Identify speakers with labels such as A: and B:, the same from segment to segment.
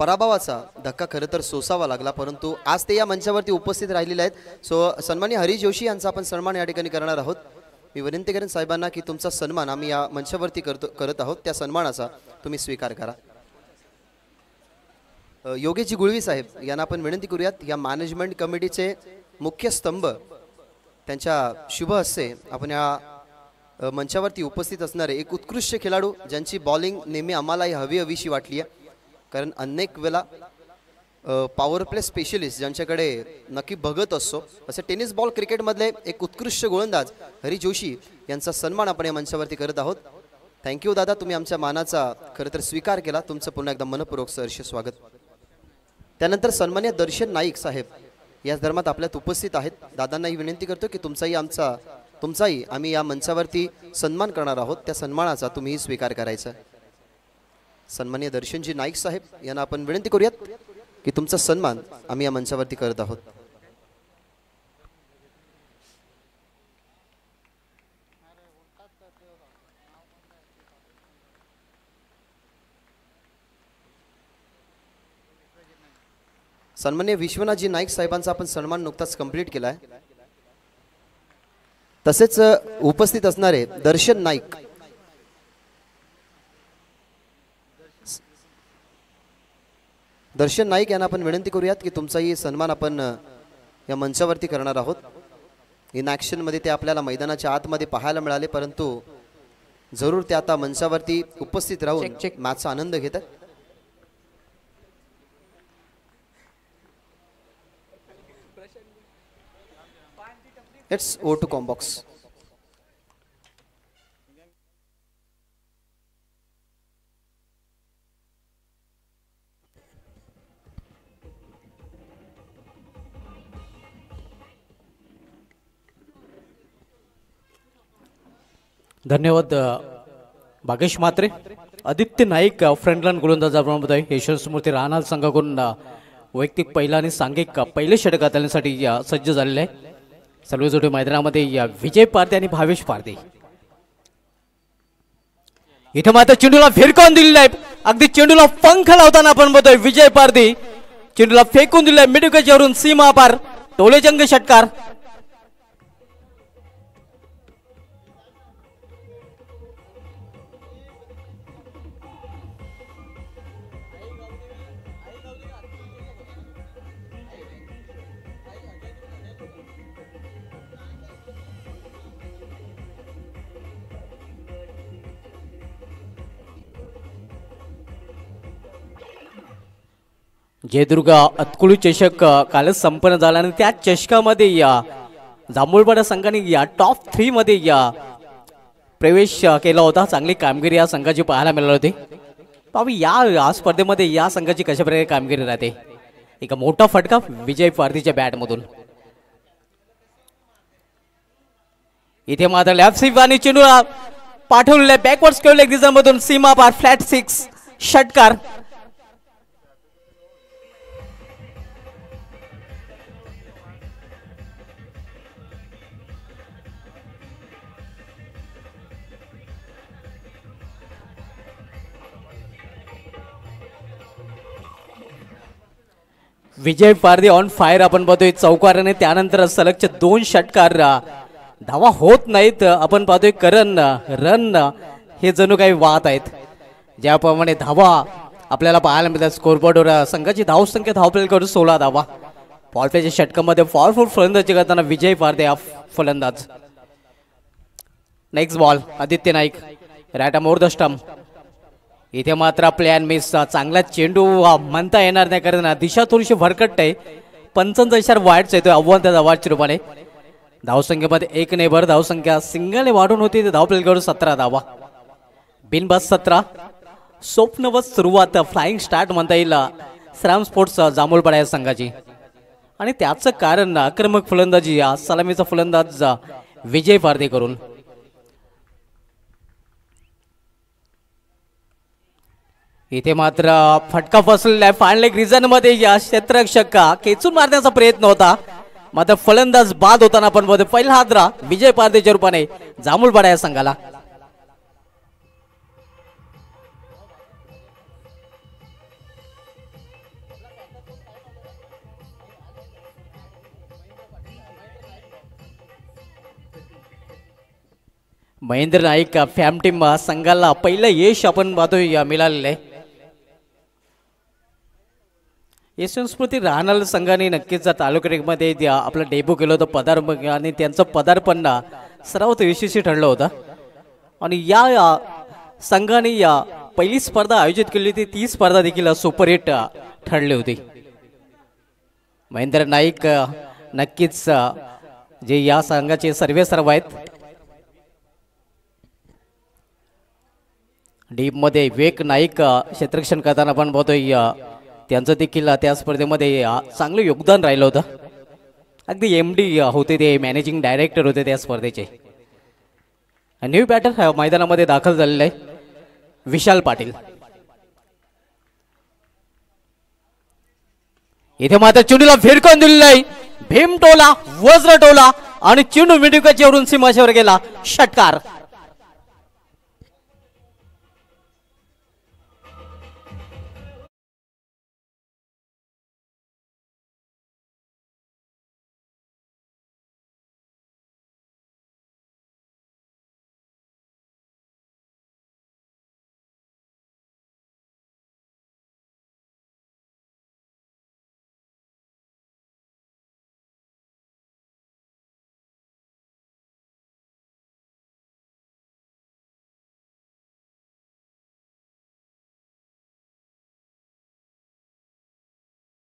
A: पराभवाचा धक्का खरं तर सोसावा लागला, परंतु आज ते या मंचावरती उपस्थित राहिलेले आहेत. सो सन्माननीय हरीश जोशी यांचा आपण सन्मान या ठिकाणी करणार आहोत. मी विनंती करेन साहेबांना की तुमचा सन्मान आम्ही या मंचावरती करत आहोत, त्या सन्मानाचा तुम्ही स्वीकार करा. योगेशजी गुळवी साहेब यांना आपण विनंती करूयात, या मॅनेजमेंट कमिटीचे मुख्य स्तंभ त्यांच्या शुभ हस्ते आपण या मंचावरती उपस्थित असणारे एक उत्कृष्ट खेळाडू ज्यांची बॉलिंग नेहमी आम्हालाही हवीशी वाटली आहे, कारण अनेक वेळा पॉवर प्ले स्पेशलिस्ट ज्यांच्याकडे नक्की बघत असतो, असे टेनिस बॉल क्रिकेटमधले एक उत्कृष्ट गोलंदाज हरी जोशी यांचा सन्मान आपण या मंचावरती करत आहोत. थँक्यू दादा, तुम्ही आमच्या मानाचा खरं तर स्वीकार केला. तुमचं पुन्हा एकदा मनपूर्वक सहर्ष स्वागत. त्यानंतर सन्मान्य दर्शन नाईक साहेब याच धर्मात आपल्यात उपस्थित आहेत. दादांनाही विनंती करतो की तुमचाही आम्ही या मंचावरती सन्मान करणार आहोत, त्या सन्मानाचा तुम्हीही स्वीकार करायचा. सन्मान्य दर्शनजी नाईक साहेब यांना आपण विनंती करूयात की तुमचा सन्मान आम्ही या मंचावरती करत आहोत. सन्मान्य विश्वनाथजी नाईक साहेबांचा आपण सन्मान नुकताच कंप्लीट केला आहे. तसेच उपस्थित असणारे दर्शन नाईक यांना आपण विनंती करूयात की तुमचाही सन्मान आपण या मंचावरती करणार आहोत. इन ॲक्शन मध्ये ते आपल्याला मैदानाच्या आतमध्ये पाहायला मिळाले, परंतु जरूर ते आता मंचावरती उपस्थित राहून मॅचचा आनंद घेतात. Let's go to Combox.
B: धन्यवाद भागेश मात्रे. आदित्य नाईक फ्रंटलाईन गोलंदाजाप्रमाणे यशस्मूर्ती राहणार संघाकडून वैयक्तिक पहिला आणि सांघिक पहिले षटक हाताळण्यासाठी सज्ज झालेले आहे. सर्व जोडे मैदानामध्ये विजय पारदे आणि भावेश पारदे. इथे मात्र चेंडूला फिरकावून दिलेला आहे, अगदी चेंडूला पंख लावताना आपण बघतोय विजय पारदे चेंडूला फेकून दिलाय मिडविकेटवरून सीमा पार, टोलेजंग षटकार. जयदुर्गा अतकुळू चषक कालच संपन्न झाला आणि त्या चषकामध्ये जांभूळपाडा संघाने टॉप 3 मध्ये प्रवेश केला होता. चांगली कामगिरी या संघाची पाहायला मिळाली होती. पाहू या स्पर्धेमध्ये या संघाची कशा प्रकारे कामगिरी राहते. एक मोठा फटका विजय पारदीच्या बॅट मधून. इथे मात्र लेफ्ट स्वीप आणि चेंडूला पाठवलेल्या बॅकवर्ड स्क्वेअर लेग डिझाइन मधून सीमा पार फ्लॅट 6 षटकार. विजय पारदे ऑन फायर आपण पाहतोय चौकाराने. त्यानंतर सलगचे 2 षटकार धावा होत नाहीत. आपण पाहतोय करण रन हे जणू काही वाहत आहेत. ज्याप्रमाणे धावा आपल्याला पाहायला मिळतात स्कोरबोर्डवर. संघाची धावसंख्या धावपलकडून 16 धावा. पॉलप्लेच्या षटकामध्ये पॉवरफुल फलंदाजी करताना विजय पारदे हा फलंदाज. Next ball Aditya Naik right more the stump. इथे मात्र प्लॅन मिस. चांगला चेंडू म्हणता येणार नाही, कारण दिशा थोडीशी भरकट आहे. 55 वाईटचा येतोय आव्हान त्या धावाच्या रूपाने. धावसंख्येमध्ये 1 ने भर धावसंख्या सिंगलने वाढून होती. धावपलकडून 17 धावा. बिनबाद 17. स्वप्नवत सुरुवात फ्लाइंग स्टार्ट म्हणता येईल श्राम स्पोर्ट्स जांभूळपाडा या संघाची. आणि त्याचं कारण आक्रमक फलंदाजी सलामीचा फलंदाज विजय पारदे करून. इथे मात्र फटका फसलेला आहे. फायनल रिझन मध्ये या क्षेत्ररक्षक खेचून मारण्याचा प्रयत्न होता, मात्र फलंदाज बाद होताना आपण बघतो. पहिला हादरा विजय पारदेच्या रूपाने जांभूळपाडा या संघाला. महेंद्र नाईक फॅम टीम संघाला पहिलं यश आपण पाहतोय मिळालेलं आहे. यशस्मृती राहणार संघाने नक्कीच तालुक्यामध्ये आपलं डेब्यू केलं होतं पदार्पण आणि त्यांचं पदार्पण सर्वात यशस्वी ठरलं होतं. आणि या संघाने पहिली स्पर्धा आयोजित केली होती ती स्पर्धा देखील सुपरहिट ठरली होती. महेंद्र नाईक नक्कीच जे या संघाचे सर्वेसर्वा आहेत. डीप मध्ये विवेक नाईक क्षेत्ररक्षण करताना आपण पाहतोय त्यांचं देखील त्या स्पर्धेमध्ये चांगलं योगदान राहिलं होतं. अगदी MD होते ते मॅनेजिंग डायरेक्टर होते त्या स्पर्धेचे. न्यू बॅटर मैदानामध्ये दाखल झालेलं आहे विशाल पाटील. इथे मात्र चेंडूला फिरकून दिलेला आहे. भीम टोला वज्र टोला आणि चेंडू मिडविकेटच्या वरून सीमाशेवर गेला. षटकार.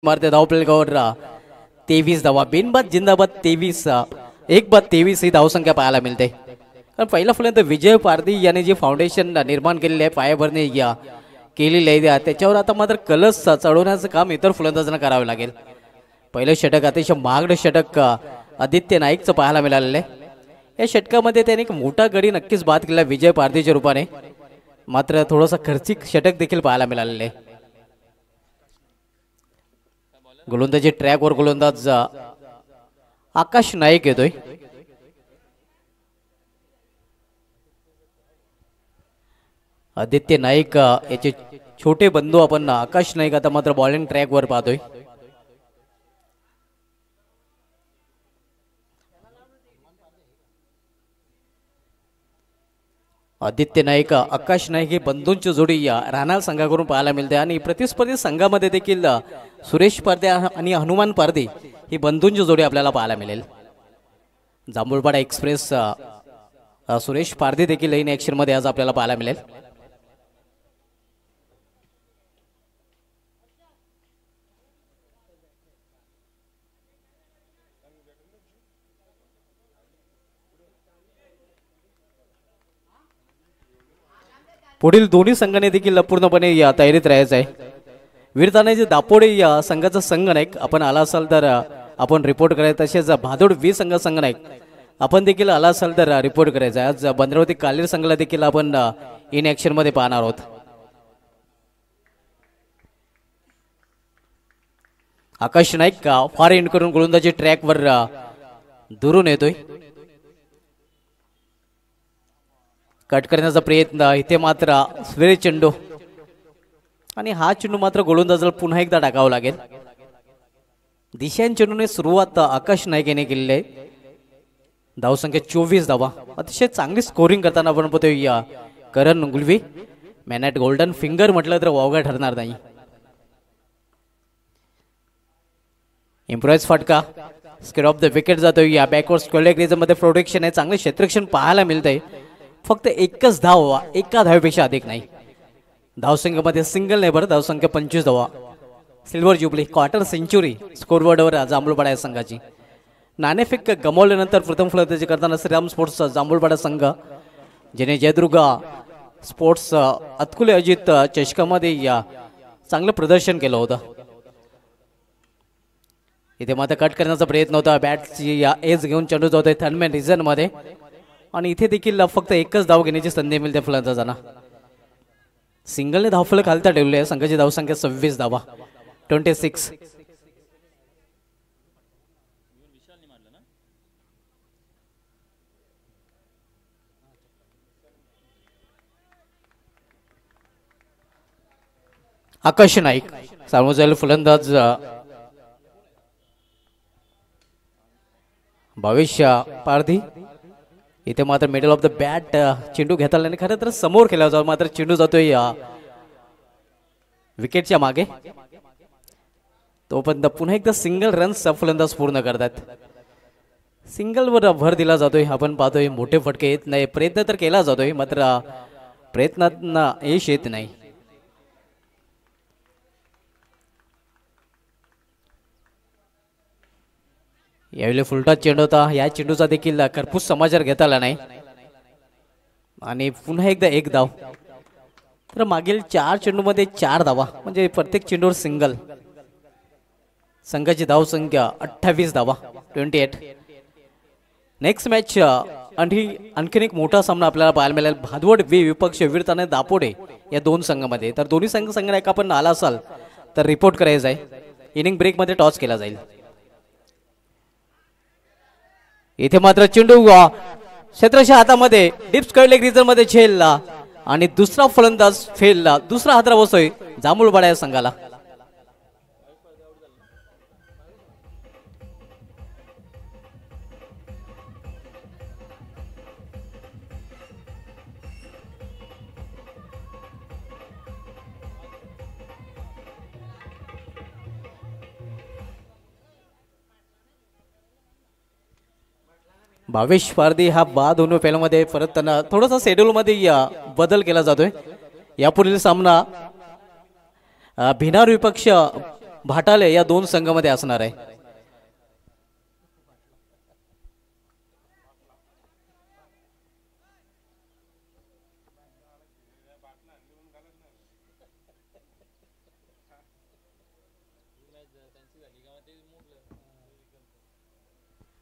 B: मारते धावपलकावर 23 धावा. बिनबाद जिंदाबाद 23 एक बाद 23 ही धावसंख्या पाहायला मिळते. कारण पहिला फलंदाज विजय पारधी याने जे फाउंडेशन निर्माण केलेले आहे पायाभरणी केलेली आहे त्याच्यावर आता मात्र कलस चढवण्याचं काम इतर फलंदाजांना करावं लागेल. पहिलं षटक अतिशय महागडं षटक आदित्य नाईकचं पाहायला मिळालेलं आहे. या षटकामध्ये त्याने एक मोठा गडी नक्कीच बाद केला विजय पारधीच्या रूपाने. मात्र थोडासा खर्चिक षटक देखील पाहायला मिळालेलं आहे. गोलंदाजी ट्रॅकवर गोलंदाज आकाश नाईक येतोय. आदित्य नाईक याचे छोटे बंधू आपण आकाश नाईक आता मात्र बॉलिंग ट्रॅकवर पाहतोय. आदित्य नाईक आकाश नाईक ही बंधूंची जोडी राहणार संघाकडून पाहायला मिळते. आणि प्रतिस्पर्धी संघामध्ये देखील सुरेश पारदे आणि हनुमान पारदे ही बंधूंची जोडी आपल्याला पाहायला मिळेल. जांभूळपाडा एक्सप्रेस सुरेश पारदे देखील इन ऍक्शन मध्ये आज आपल्याला पाहायला मिळेल. पुढील दोन्ही संघाने देखील पूर्णपणे तयारीत राहायचं आहे. वीरतानाजी दापोडे या संघाचा संघनायक आपण आला असाल तर आपण रिपोर्ट करायचं. तसेच भादोड संघ संघनायक आपण देखील आला असाल तर रिपोर्ट करायचा. आज बंद्रावती कालेर संघाला देखील आपण इन ऍक्शन मध्ये पाहणार आहोत. आकाश नाईक फार एंड करून गोलंदाजी ट्रॅकवर दुरून येतोय. कट करण्याचा प्रयत्न इथे मात्र स्वेरे चेंडू आणि हा चेंडू मात्र गोलंदाजाला पुन्हा एकदा टाकावा लागेल. दिशान चेंडूने सुरुवात आकाश नाईक याने केलेली आहे. धावसंख्या 24 धावा. अतिशय चांगली स्कोरिंग करताना आपण पाहतोय करण Gulvi. Man at golden finger म्हटलं तर वावगा ठरणार नाही. इम्प्रोवाइज फटका स्केड ऑफ द विकेट जातोय. या बॅकवर्ड स्क्वेअर मध्ये प्रोटेक्शन आहे. चांगले क्षेत्ररक्षण पाहायला मिळतंय. फक्त एकच धाव एका धावेपेक्षा अधिक नाही. धावसंख्येमध्ये सिंगल नेबर. धावसंख्या 25 धावा. Silver jubilee quarter century स्कोरबोर्डवर Jambhulpada या संघाची. नाणेफेक गमावल्यानंतर प्रथम फलंदाजी करताना श्रीराम स्पोर्ट्स जांभूळपाडा संघ ज्याने जयदुर्ग स्पोर्ट्स अतकुले अजित चषकामध्ये चांगलं प्रदर्शन केलं होतं. इथे मात्र कट करण्याचा प्रयत्न होता. बॅटची एज घेऊन चेंडू जातोय थर्डमॅन रिझन मध्ये. आणि इथे देखील फक्त एकच धाव घेण्याची संधी मिळते फलंदाजांना. सिंगलने धावफलक खालता ठेवले आहे. संघाची धावसंख्या 26 धावा 26. आकाश नाईक सार्वजनिक फलंदाज भविष्य पारधी इथे मात्र मिडल ऑफ द बॅट चेंडू घेता आला आणि खरं तर समोर खेळला जातो, मात्र चेंडू जातोय विकेटच्या मागे. तोपर्यंत पुन्हा एकदा सिंगल रन्स फलंदाज पूर्ण करतात. सिंगलवर भर दिला जातोय. आपण पाहतोय मोठे फटके येत नाही, प्रयत्न तर केला जातोय मात्र प्रयत्नांना यश येत नाही. यावेळी फुलटा चेंडू होता, या चेंडूचा देखील कर्पूस समाचार घेता आला नाही आणि पुन्हा एकदा एक धाव. तर मागील 4 चेंडूमध्ये 4 धावा, म्हणजे प्रत्येक चेंडूवर सिंगल. संघाची धाव संख्या 28 धावा, 28. नेक्स्ट मॅच आणखीन एक मोठा सामना आपल्याला पाहायला मिळेल. भादवड विपक्ष वीरताने दापोडे या दोन संघामध्ये. तर दोन्ही संघाला आपण आला असाल तर रिपोर्ट करायचा आहे. इनिंग ब्रेकमध्ये टॉस केला जाईल. इथे मात्र चेंडू क्षेत्रच्या हातामध्ये डिप्स कळले ग्रीजर मध्ये झेलला आणि दुसरा फलंदाज फेलला. दुसरा हादरा बसतोय जांभूळपाडा या संघाला. भावेश पारदी हा बाद होऊन पहिल्यामध्ये परत त्यांना थोडासा शेड्यूल मध्ये बदल केला जातोय. यापुढील सामना भिनार विपक्ष भाटाले या दोन संघामध्ये असणार आहे.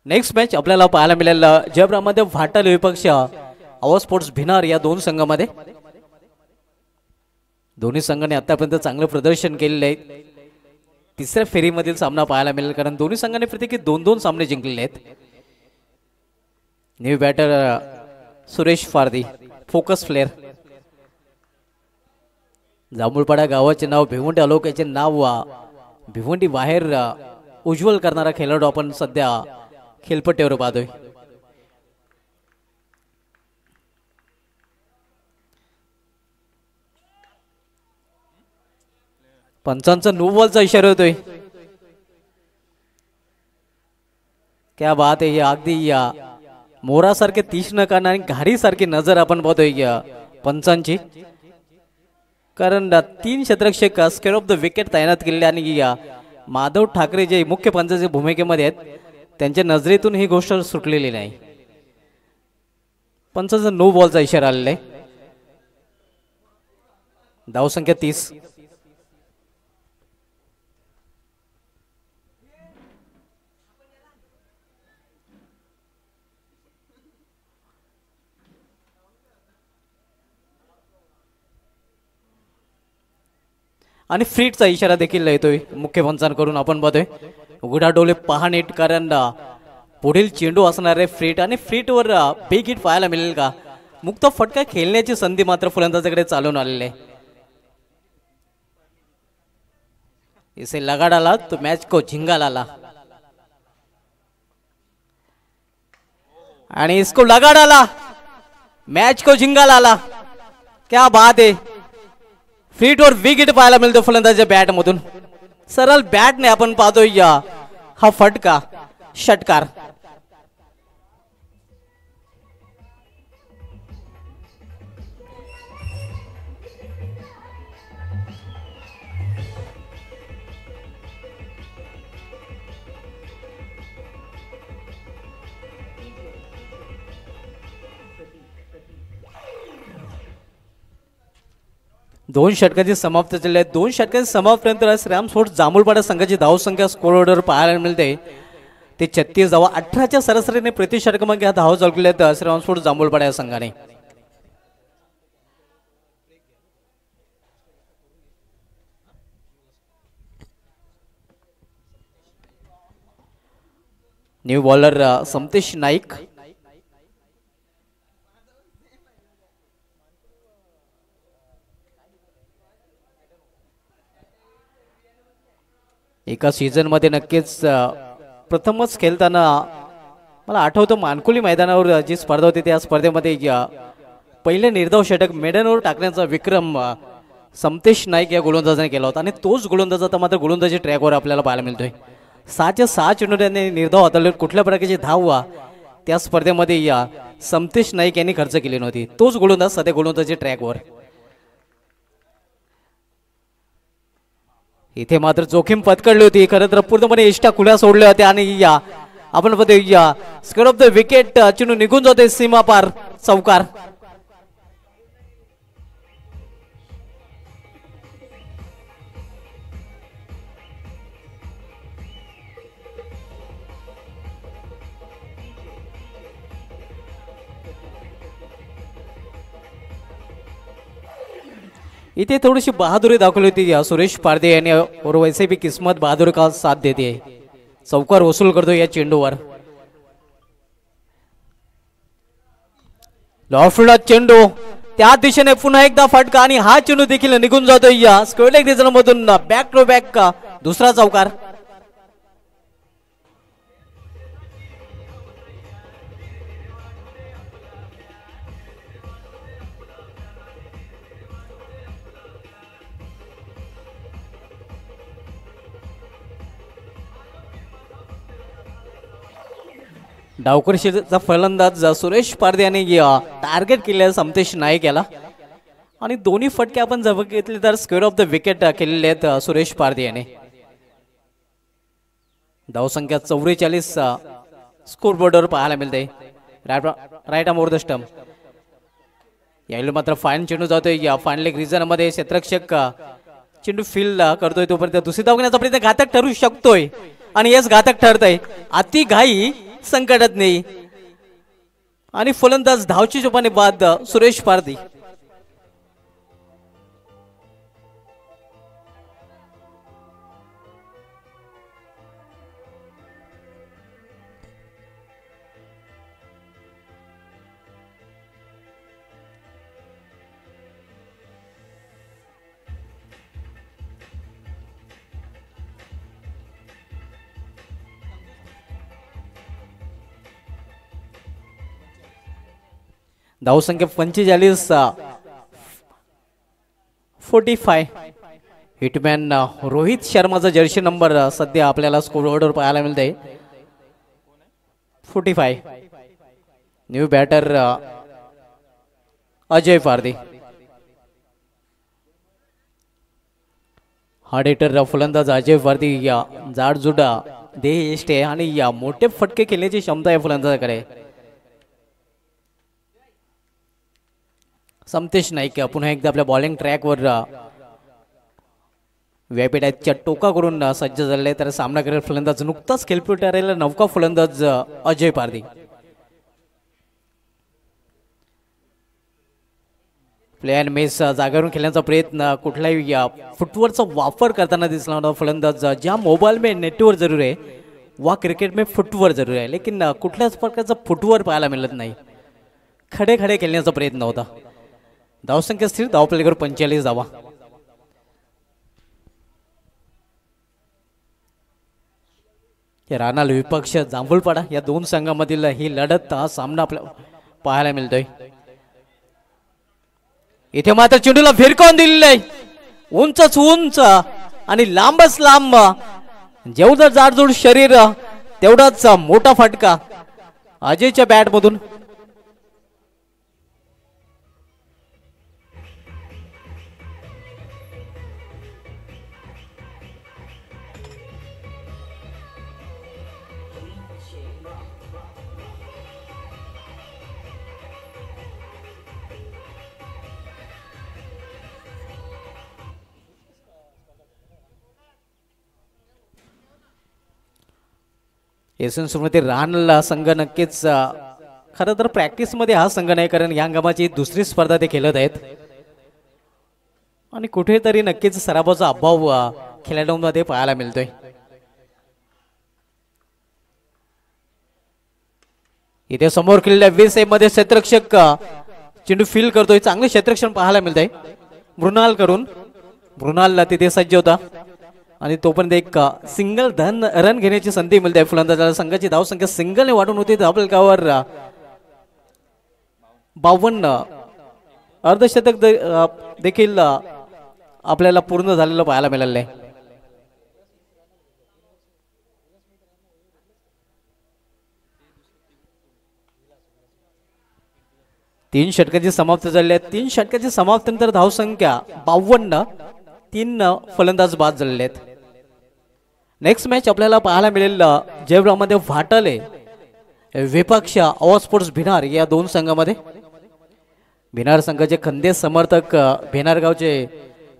B: नेक्स्ट मॅच आपल्याला पाहायला मिळेल जयपुरामध्ये भाटाले विपक्ष आवाज स्पोर्ट्स भिनार या दोन संघामध्ये. दोन्ही संघाने आतापर्यंत चांगलं प्रदर्शन केलेले आहे. तिसऱ्या फेरीमधील सामना पाहायला मिळेल कारण दोन्ही संघांनी प्रत्येकी 2-2 सामने जिंकलेले आहेत. New batter Suresh Phardi, focus player. Jambhulpada गावाचे नाव, भिवंडी तालुक्याचे नाव भिवंडी बाहेर उज्ज्वल करणारा खेळाडू आपण सध्या खेळपट्टीवर पाहतोय. पंचांचा नो बॉलचा इशारा होतोय. क्या बात आहे. अगदी या मोरासारखे तीक्ष्ण कान आणि घारीसारखी नजर आपण पाहतोय या पंचांची. कारण 3 क्षेत्ररक्षक स्क्वेअर ऑफ द विकेट तैनात केलेले आणि माधव ठाकरे जे मुख्य पंचाच्या भूमिकेमध्ये आहेत त्यांच्या नजरेतून ही गोष्ट सुटलेली नाही. पंचाचा नो बॉलचा इशारा आलेला आहे. धावसंख्या 30. आणि फ्रीटचा इशारा देखील येतोय मुख्य पंचांकडून. आपण पाहतोय उघडा डोळे पहा नीट कारण पुढील चेंडू असणार आहे फ्रीट आणि फ्रीटवर बिग हिट पाहायला मिळेल का. मुक्त फटका खेळण्याची संधी मात्र फलंदाजाकडे चालून आलेली आहे. इसे लगा डाला तो मैच को झिंगा लाला आणि इसको लगा डाला मैच को झिंगा लाला. क्या बात है. फ्रीटवर विकेट पाहायला मिळतो फलंदाजाच्या बॅट मधून. सरळ बॅटने आपण पाहतोय हा फटका षटकार. दोन षटकाची समाप्त झाले आहेत. 2 षटकाची समाप्तीनंतर श्रीराम स्पोर्ट्स जांभूळपाडा संघाची धावसंख्या स्कोर ऑर्डर पाहायला मिळते ते 36 धावा. 18च्या सरासरीने प्रति षटकामध्ये धाव झळकले आहेत श्रीराम स्पोर्ट्स जांभूळपाडा या संघाने. New bowler Samtesh Naik. एका सीझन मध्ये नक्कीच प्रथमच खेळताना मला आठवतं मानकुली मैदानावर जी स्पर्धा होती त्या स्पर्धेमध्ये पहिले निर्धाव षटक मेडनवर टाकण्याचा विक्रम समतेश नाईक या गोलंदाजाने केला होता आणि तोच गोलंदाज आता मात्र गोलंदाजी ट्रॅकवर आपल्याला पाहायला मिळतोय. 6च्या 6 चेंडू त्यांनी निर्धाव हाताळले. कुठल्या प्रकारची धाव त्या स्पर्धेमध्ये समतेश नाईक यांनी खर्च केली नव्हती. तोच गोलंदाज सध्या गोलंदाजी ट्रॅकवर. इथे मात्र जोखीम पत्करली होती. खरं तर पूर्णपणे इष्टा खुल्या सोडल्या होत्या आणि आपण बघतोय स्क्वेअर ऑफ द विकेट चेंडू निघून जाते सीमा पार चौकार. इथे थोडीशी बहादुरी दाखवली होती सुरेश पारदे यांनी और वैसे भी किस्मत बहादुरी का साथ देते है. चौकार वसूल करतो या चेंडूवर. लॉफ्टला चेंडू त्या दिशेने पुन्हा एकदा फटका आणि हा चेंडू देखील निघून जातोय या स्क्वेअर लेग रिजन मधून. बॅक टू बॅक दुसरा चौकार. डावखुरीचा फलंदाज सुरेश पारदे यांनी टार्गेट केले समतेश नाईक याला आणि दोन्ही फटके आपण जर बघितले तर स्क्वेअर ऑफ द विकेट केलेले आहेत सुरेश पारदे यांनी. धावसंख्या 44 स्कोरबोर्डवर पाहायला मिळते. Right arm over the stump. यावेळी मात्र फाईन चेंडू जातोय या फाईन लेग रिजन मध्ये. क्षेत्ररक्षक चेंडू फील्ड करतोय तोपर्यंत दुसरी धाव घेण्याचा प्रयत्न घातक ठरू शकतोय आणि हेच घातक ठरतंय. अति घाई संकटात नाही आणि फलंदाज धावची चुपाने बाद सुरेश पारदी. धावसंख्या 45 45. हिटमॅन रोहित शर्माचा जर्सी नंबर सध्या आपल्याला स्कोरबोर्डवर पाहायला मिळते 45. New batter Ajay Pardi. Hard hitter फलंदाज अजय पारदी जाडजुडा देह इष्ट आहे आणि मोठे फटके खेळण्याची क्षमता आहे फलंदाजाकडे. समतेश नाईक पुन्हा एकदा आपल्या बॉलिंग ट्रॅकवर व्यापीठाच्या टोका करून सज्ज झाले. तर सामना करेल फलंदाज नुकताच खेळपट्टी ठरलेला नौका फलंदाज अजय पारदी. प्लेयर मेस जागेवरून खेळण्याचा प्रयत्न कुठलाही फुटवर्कचा वापर करताना दिसला होता फलंदाज. ज्या मोबाईल में नेटवर्क जरूर आहे वा क्रिकेट में फुटवर्क जरूर आहे लेकिन कुठल्याच प्रकारचा फुटवर्क पाहायला मिळत नाही. खडे खडे खेळण्याचा प्रयत्न होता. धावसंख्या स्थिर. धाव प्लेगर 45 धावा. रानाल विपक्ष जांभूळपाडा या दोन संघामधील ही लढत हा सामना आपल्याला पाहायला मिळतोय. इथे मात्र चेंडूला फिरकावून दिलेलं आहे. उंचच उंच आणि लांबच लांब. जेवढं जाडजूड शरीर तेवढाच मोठा फटका अजयच्या बॅट मधून. एसन सुमती रानला संघ नक्कीच खरं तर प्रॅक्टिस मध्ये हा संघ नाही कारण या हंगामाची दुसरी स्पर्धा ते खेळत आहेत आणि कुठेतरी नक्कीच सरावाचा अभाव खेळाडूंमध्ये पाहायला मिळतोय. इथे समोर केलेल्या 20 मध्ये क्षेत्ररक्षक चेंडू फील करतोय. चांगले क्षेत्ररक्षण पाहायला मिळतंय मृणाल करून. मृणालला तिथे सज्ज होता. आणि तोपर्यंत एक सिंगल रन घेण्याची संधी मिळते फलंदाजाला. संघाची धावसंख्या सिंगलने वाढून होती. धावफलकावर 52 अर्धशतक देखील आपल्याला पूर्ण झालेलं पाहायला मिळालं आहे. तीन षटकाची समाप्त झाली आहे. 3 षटकाची समाप्तीनंतर धावसंख्या 52. 3 फलंदाज बाद झालेले आहेत. नेक्स्ट मॅच आपल्याला पाहायला मिळेल जयपूरमध्ये वाटले विपक्ष आवाज स्पोर्ट्स भिनार या दोन संघामध्ये. भिनार संघाचे खंदे समर्थक भिनार गावचे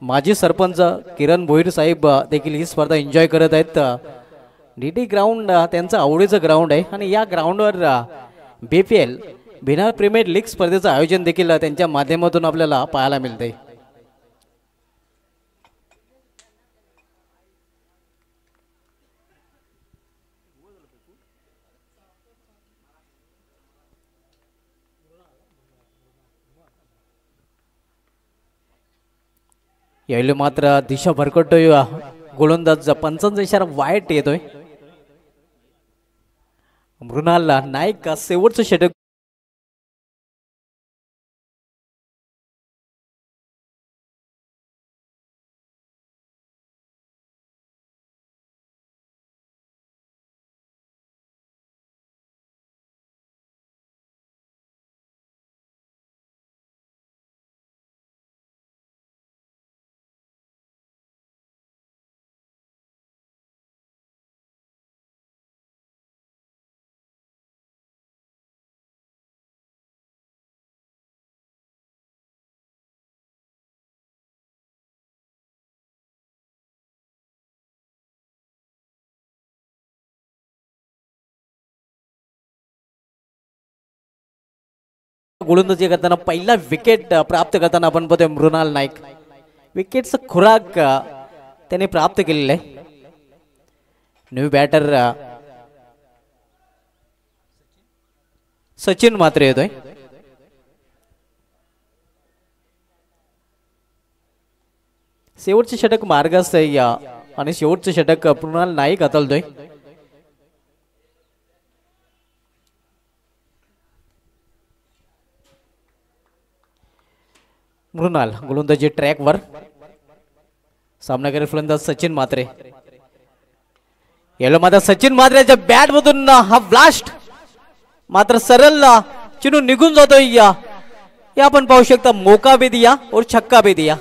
B: माजी सरपंच किरण भोईर साहेब देखील ही स्पर्धा एन्जॉय करत आहेत. डीटी ग्राउंड त्यांचं आवडीचं ग्राउंड आहे आणि या ग्राउंडवर BPL भिनार प्रीमियर लीग स्पर्धेचं आयोजन देखील त्यांच्या माध्यमातून आपल्याला पाहायला मिळते. यावेळी मात्र दिशा भरकटतोय गोलंदाज. 55 इशारा वाईट येतोय. मृणाल नाईक शेवटचं षटक गोलंदाजी करताना पहिला विकेट प्राप्त करताना आपण बघतोय मृणाल नाईक. विकेटचं खुराक त्याने प्राप्त केलेलं आहे. न्यू बॅटर सचिन मात्र येतोय. शेवटचे षटक मार्गस्थ आहे आणि शेवटचे षटक मृणाल नाईक हाताळतोय. मृणाल गोलंदाजी ट्रॅकवर. सामनाकारी फलंदाज सचिन मात्रे. याला मात्र सचिन मात्रेच्या बॅट मधून हा ब्लास्ट मात्र सरळ चिनू निघून जातोय. या आपण पाहू शकता मोका भी दिया और छक्का भी दिया.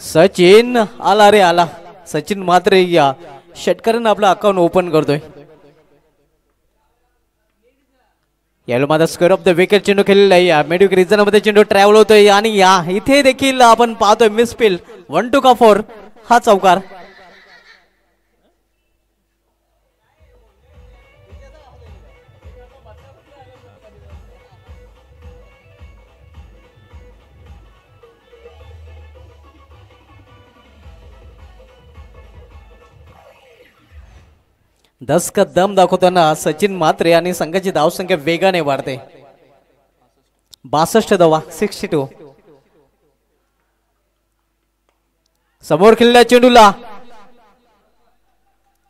B: सचिन आला रे आला. सचिन मात्र या षटकारानं आपलं अकाउंट ओपन करतोय. याला माझा स्क्वेअर ऑफ द विकेट चेंडू खेळलेला आहे. मेडिक रिजन मध्ये चेंडू ट्रॅव्हल होतोय आणि या इथे देखील आपण पाहतोय मिसफील्ड. 1-2 का 4 हा चौकार. दस का दम दाखवताना सचिन मात्रे आणि संघाची धावसंख्या वेगाने वाढते. 62 धावा 62. समोर खेळलेल्या चेंडूला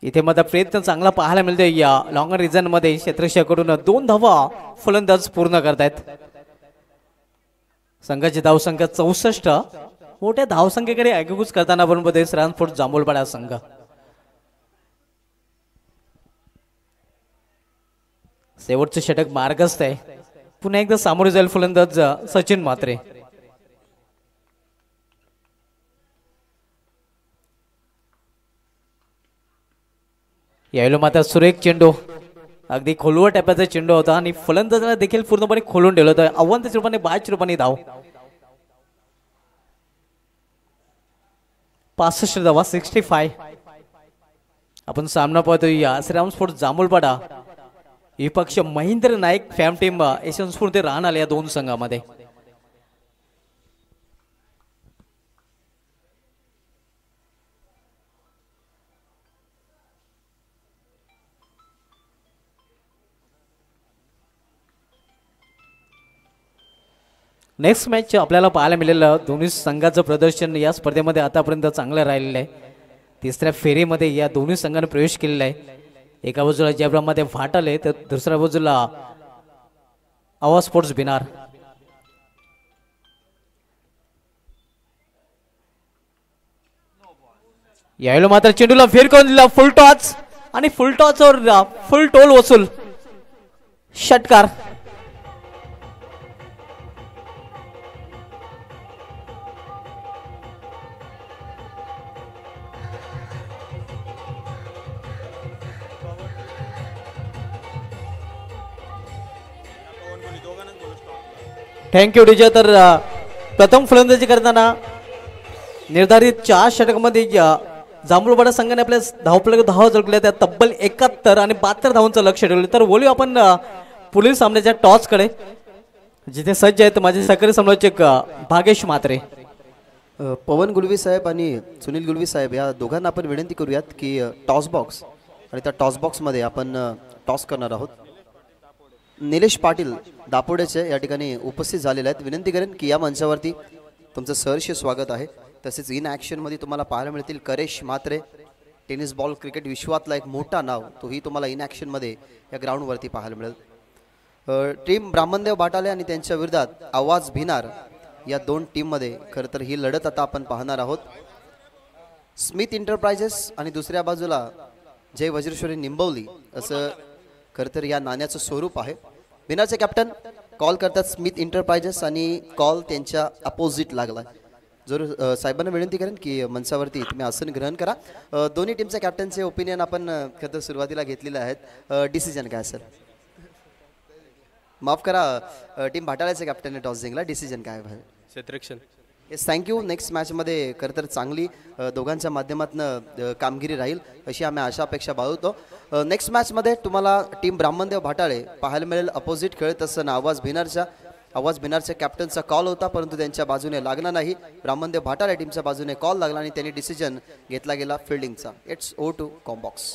B: इथे मात्र प्रयत्न चांगला पाहायला मिळतोय. या लॉंगर रिजन मध्ये क्षेत्रक्षाकडून 2 धावा फलंदाज पूर्ण करतायत. संघाची धावसंख्या 64. मोठ्या धावसंख्येकडे आगेकूच करताना आपण बघतोय श्रानफोर्ट जांभूळपाडा संघ. शेवटचे षटक मार्गस्थ आहे. पुन्हा एकदा सामोरे जाईल फलंदाज सचिन मात्रे. यावेळी मात्र सुरेख चेंडू अगदी खोलवर टप्प्याचा चेंडू होता आणि फलंदाजाला देखील पूर्णपणे खोलून ठेवलं होतं. 51 रूपाने 22 रूपाने धाव. 65 धावा 65. आपण सामना पाहतोय या श्रीराम स्पोर्ट्स जांभूळपाडा विपक्ष महेंद्र नाईक फॅम टीम यशवंतपूर ते राहणार या दोन संघामध्ये. नेक्स्ट मॅच आपल्याला पाहायला मिळेलं दोन्ही संघाचं प्रदर्शन या स्पर्धेमध्ये आतापर्यंत चांगलं राहिलेलं आहे. तिसऱ्या फेरीमध्ये या दोन्ही संघाने प्रवेश केलेला आहे. एका बाजूला जयब्रामध्ये फाटल आहे तर दुसऱ्या बाजूला आवाज स्पोर्ट्स बिनार. यावेळेला मात्र चेंडूला फेर करून दिला फुल टॉच आणि फुल टॉचवर फुल टोल वसूल षटकार. Thank you DJ. तर प्रथम फलंदाजी करताना निर्धारित 4 षटकामध्ये जांभूळवाडा संघाने आपल्या धावा जिंकल्या त्या तब्बल 71 आणि 72 धावांचं लक्ष ठेवलं. तर बोलूया आपण पुढील सामन्याच्या टॉसकडे जिथे सज्ज आहेत माझे सहकारी समालोचक भागेश म्हात्रे.
A: पवन गुलवी साहेब आणि सुनील गुलवी साहेब या दोघांना आपण विनंती करूयात की टॉस बॉक्स आणि त्या टॉस बॉक्समध्ये आपण टॉस करणार आहोत. निलेश पाटील दापोडेचे या ठिकाणी उपस्थित झालेले आहेत. विनंती करेन की या मंचावरती तुमचं सहर्ष स्वागत आहे. तसेच इन ॲक्शनमध्ये तुम्हाला पाहायला मिळतील करेश म्हात्रे, टेनिस बॉल क्रिकेट विश्वातला एक मोठा नाव, तोही तुम्हाला इन ॲक्शनमध्ये या ग्राउंडवरती पाहायला मिळेल. टीम ब्राह्मणदेव बाटाले आणि त्यांच्या विरोधात आवाज भिनार या 2 टीममध्ये खरं तर ही लढत आता आपण पाहणार आहोत. स्मिथ इंटरप्राइजेस आणि दुसऱ्या बाजूला जय वज्रेश्वरी निंबवली असं खरं तर या नाण्याचं स्वरूप आहे. भिनारचे कॅप्टन कॉल करतात स्मिथ इंटरप्राइजेस आणि कॉल त्यांच्या अपोजिट लागला. जरूर साहेबांना विनंती करेन की मंचावरती तुम्ही आसन ग्रहण करा. दोन्ही टीमच्या कॅप्टनचे ओपिनियन आपण खरं तर सुरुवातीला घेतलेले आहेत. डिसिजन काय सर? माफ करा, टीम भाटाळ्याचे कॅप्टनने टॉस जिंकला. डिसिजन काय आहे?
C: क्षेत्ररक्षण.
A: Yes, thank you. नेक्स्ट मॅचमध्ये खरं तर चांगली दोघांच्या माध्यमातून कामगिरी राहील अशी आम्ही आशा अपेक्षा बाळगतो. नेक्स्ट मॅचमध्ये तुम्हाला टीम ब्राह्मणदेव भाटाळे पाहायला मिळेल अपोजिट खेळत असताना आवाज भिनारच्या कॅप्टनचा कॉल होता परंतु त्यांच्या बाजूने लागला नाही. ब्राह्मणदेव भाटाळे टीमच्या बाजूने कॉल लागला आणि त्यांनी डिसिजन घेतला गेला फिल्डिंगचा. It's O to combox.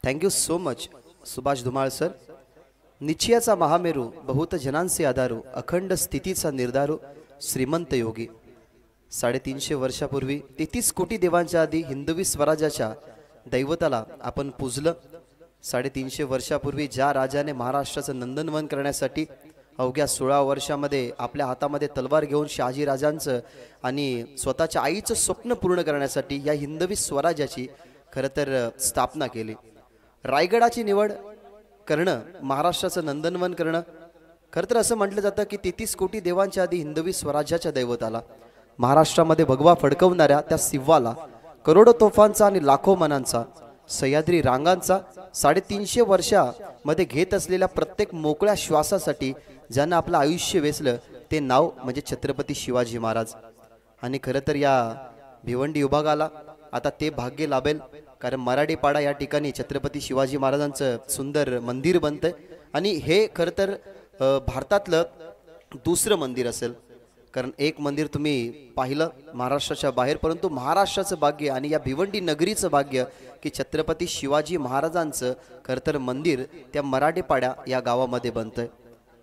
A: Thank you so much Subhash Dhumal sir. निश्चयाचा महामेरू बहुत जनांचे आधारू अखंड स्थितीचा निर्धारू श्रीमंत योगी. 350 वर्षापूर्वी 33 कोटी देवांच्या आधी हिंदवी स्वराज्याच्या दैवताला आपण पूजलं. 350 वर्षापूर्वी ज्या राजाने महाराष्ट्राचं नंदनवन करण्यासाठी अवघ्या 16 वर्षामध्ये आपल्या हातामध्ये तलवार घेऊन शहाजी राजांचं आणि स्वतःच्या आईचं स्वप्न पूर्ण करण्यासाठी या हिंदवी स्वराज्याची खरं तर स्थापना केली. रायगडाची निवड करणं, महाराष्ट्राचं नंदनवन करणं, खरं तर असं म्हटलं जातं की 33 कोटी देवांच्या आधी हिंदवी स्वराज्याच्या दैवताला, महाराष्ट्रामध्ये भगवा फडकवणाऱ्या त्या सिव्वाला, करोडो तोफांचा आणि लाखो मनांचा, सह्याद्री रांगांचा, 350 वर्षामध्ये घेत असलेल्या प्रत्येक मोकळ्या श्वासासाठी ज्यांना आपलं आयुष्य वेचलं ते नाव म्हणजे छत्रपती शिवाजी महाराज. आणि खरं तर या भिवंडी विभागाला आता ते भाग्य लाभेल कारण मराठीपाडा या ठिकाणी छत्रपती शिवाजी महाराजांचं सुंदर मंदिर बनतंय आणि हे खरं तर भारतातलं दुसरं मंदिर असेल. कारण एक मंदिर तुम्ही पाहिलं महाराष्ट्राच्या बाहेर, परंतु महाराष्ट्राचं भाग्य आणि या भिवंडी नगरीचं भाग्य की छत्रपती शिवाजी महाराजांचं खरं तर मंदिर त्या मराठेपाड्या या गावामध्ये बनतंय.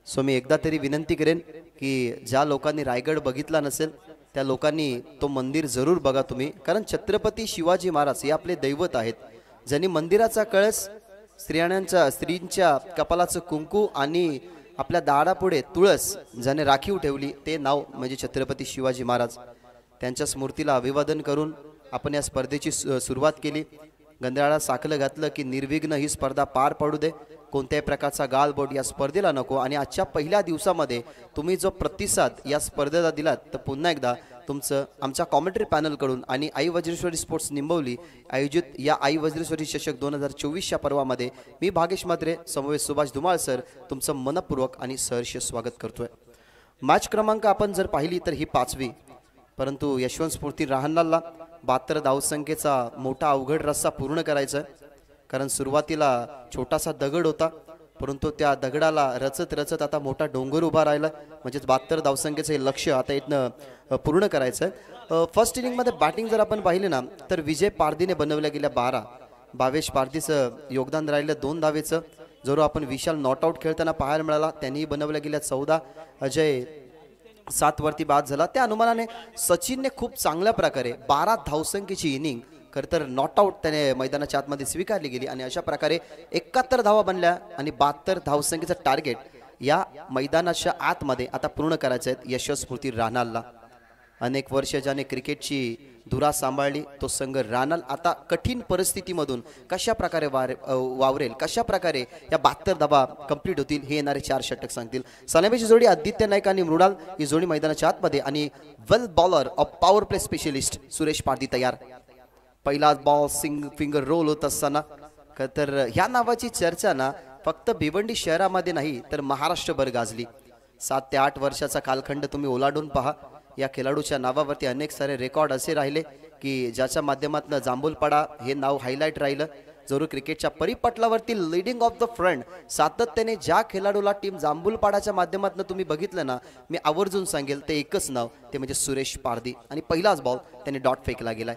A: सो मी एकदा तरी विनंती करेन की ज्या लोकांनी रायगड बघितला नसेल त्या लोकांनी तो मंदिर जरूर बघा तुम्ही, कारण छत्रपती शिवाजी महाराज हे आपले दैवत आहेत. ज्यांनी मंदिराचा कळस, स्त्रींच्या कपालाचं कुंकू आणि आपल्या दारापुढे तुळस ज्याने राखीव ठेवली ते नाव म्हणजे छत्रपती शिवाजी महाराज. त्यांच्या स्मृतीला अभिवादन करून आपण या स्पर्धेची सुरुवात केली. गंधळाला साखलं घातलं की निर्विघ्न ही स्पर्धा पार पडू दे, कोणत्याही प्रकारचा गालबोट या स्पर्धेला नको. आणि आजच्या पहिल्या दिवसामध्ये तुम्ही जो प्रतिसाद या स्पर्धेला दिलात तर पुन्हा एकदा तुमचं आमच्या कॉमेंट्री पॅनलकडून आणि आई वज्रेश्वरी स्पोर्ट्स निंबवली आयोजित या आई वज्रेश्वरी चषक 2024च्या पर्वामध्ये मी भागेश म्हात्रे समवेत सुभाष धुमाळ सर तुमचं मनपूर्वक आणि सहर्ष स्वागत करतोय. मॅच क्रमांक आपण जर पाहिली तर ही 5वी, परंतु यशवंत स्फूर्ती रहाणाला 72 धावसंख्येचा मोठा अवघड रस्ता पूर्ण करायचा आहे. कारण सुरुवातीला छोटासा दगड होता, परंतु त्या दगडाला रचत रचत आता मोठा डोंगर उभा राहिला. म्हणजेच 72 धावसंख्येचं हे लक्ष्य आता इथनं पूर्ण करायचं आहे. फर्स्ट इनिंगमध्ये बॅटिंग जर आपण पाहिली ना तर विजय पारधीने बनवल्या गेल्या 12, भावेश पारधीचं योगदान राहिलं 2 धावेचं. जरूर आपण विशाल नॉट आऊट खेळताना पाहायला मिळाला, त्यांनी बनवल्या गेल्या 14, अजय 7 वरती बाद झाला. त्या अनुमानाने सचिनने खूप चांगल्या प्रकारे 12 धावसंख्येची इनिंग खरं तर नॉट आऊट त्याने मैदानाच्या आतमध्ये स्वीकारली गेली आणि अशा प्रकारे 71 धावा बनल्या आणि 72 धावसंख्येचं टार्गेट या मैदानाच्या आतमध्ये आता पूर्ण करायचं आहे यशवंत स्फूर्ती राहणालला. अनेक वर्ष ज्याने क्रिकेटची धुरा सांभाळली तो संघ राहणाल आता कठीण परिस्थितीमधून कशा प्रकारे वावरेल, कशा प्रकारे या 72 धावा कंप्लीट होतील हे येणारे 4 षटक सांगतील. सलामीची जोडी आदित्य नाईक आणि मृणाल ही जोडी मैदानाच्या आतमध्ये आणि well bowler of power play specialist Suresh Pardhi तयार. पहिला बॉल फिंगर रोल होत असताना तर ह्या नावाची चर्चा ना फक्त भिवंडी शहरामध्ये नाही तर महाराष्ट्रभर गाजली. 7 ते 8 वर्षाचा कालखंड तुम्ही ओलांडून पहा. या खेळाडूच्या नावावरती अनेक सारे रेकॉर्ड असे राहिले की ज्याच्या माध्यमातून जांभूलपाडा हे नाव हायलाईट राहिलं. जरूर क्रिकेटच्या परिपटलावरती लीडिंग ऑफ द फ्रंट सातत्याने ज्या खेळाडूला टीम जांभूलपाडाच्या माध्यमातून तुम्ही बघितलं ना मी आवर्जून सांगेल ते एकच नाव, ते म्हणजे सुरेश पारधी. आणि पहिलाच बॉल त्याने डॉट फेकला गेलाय.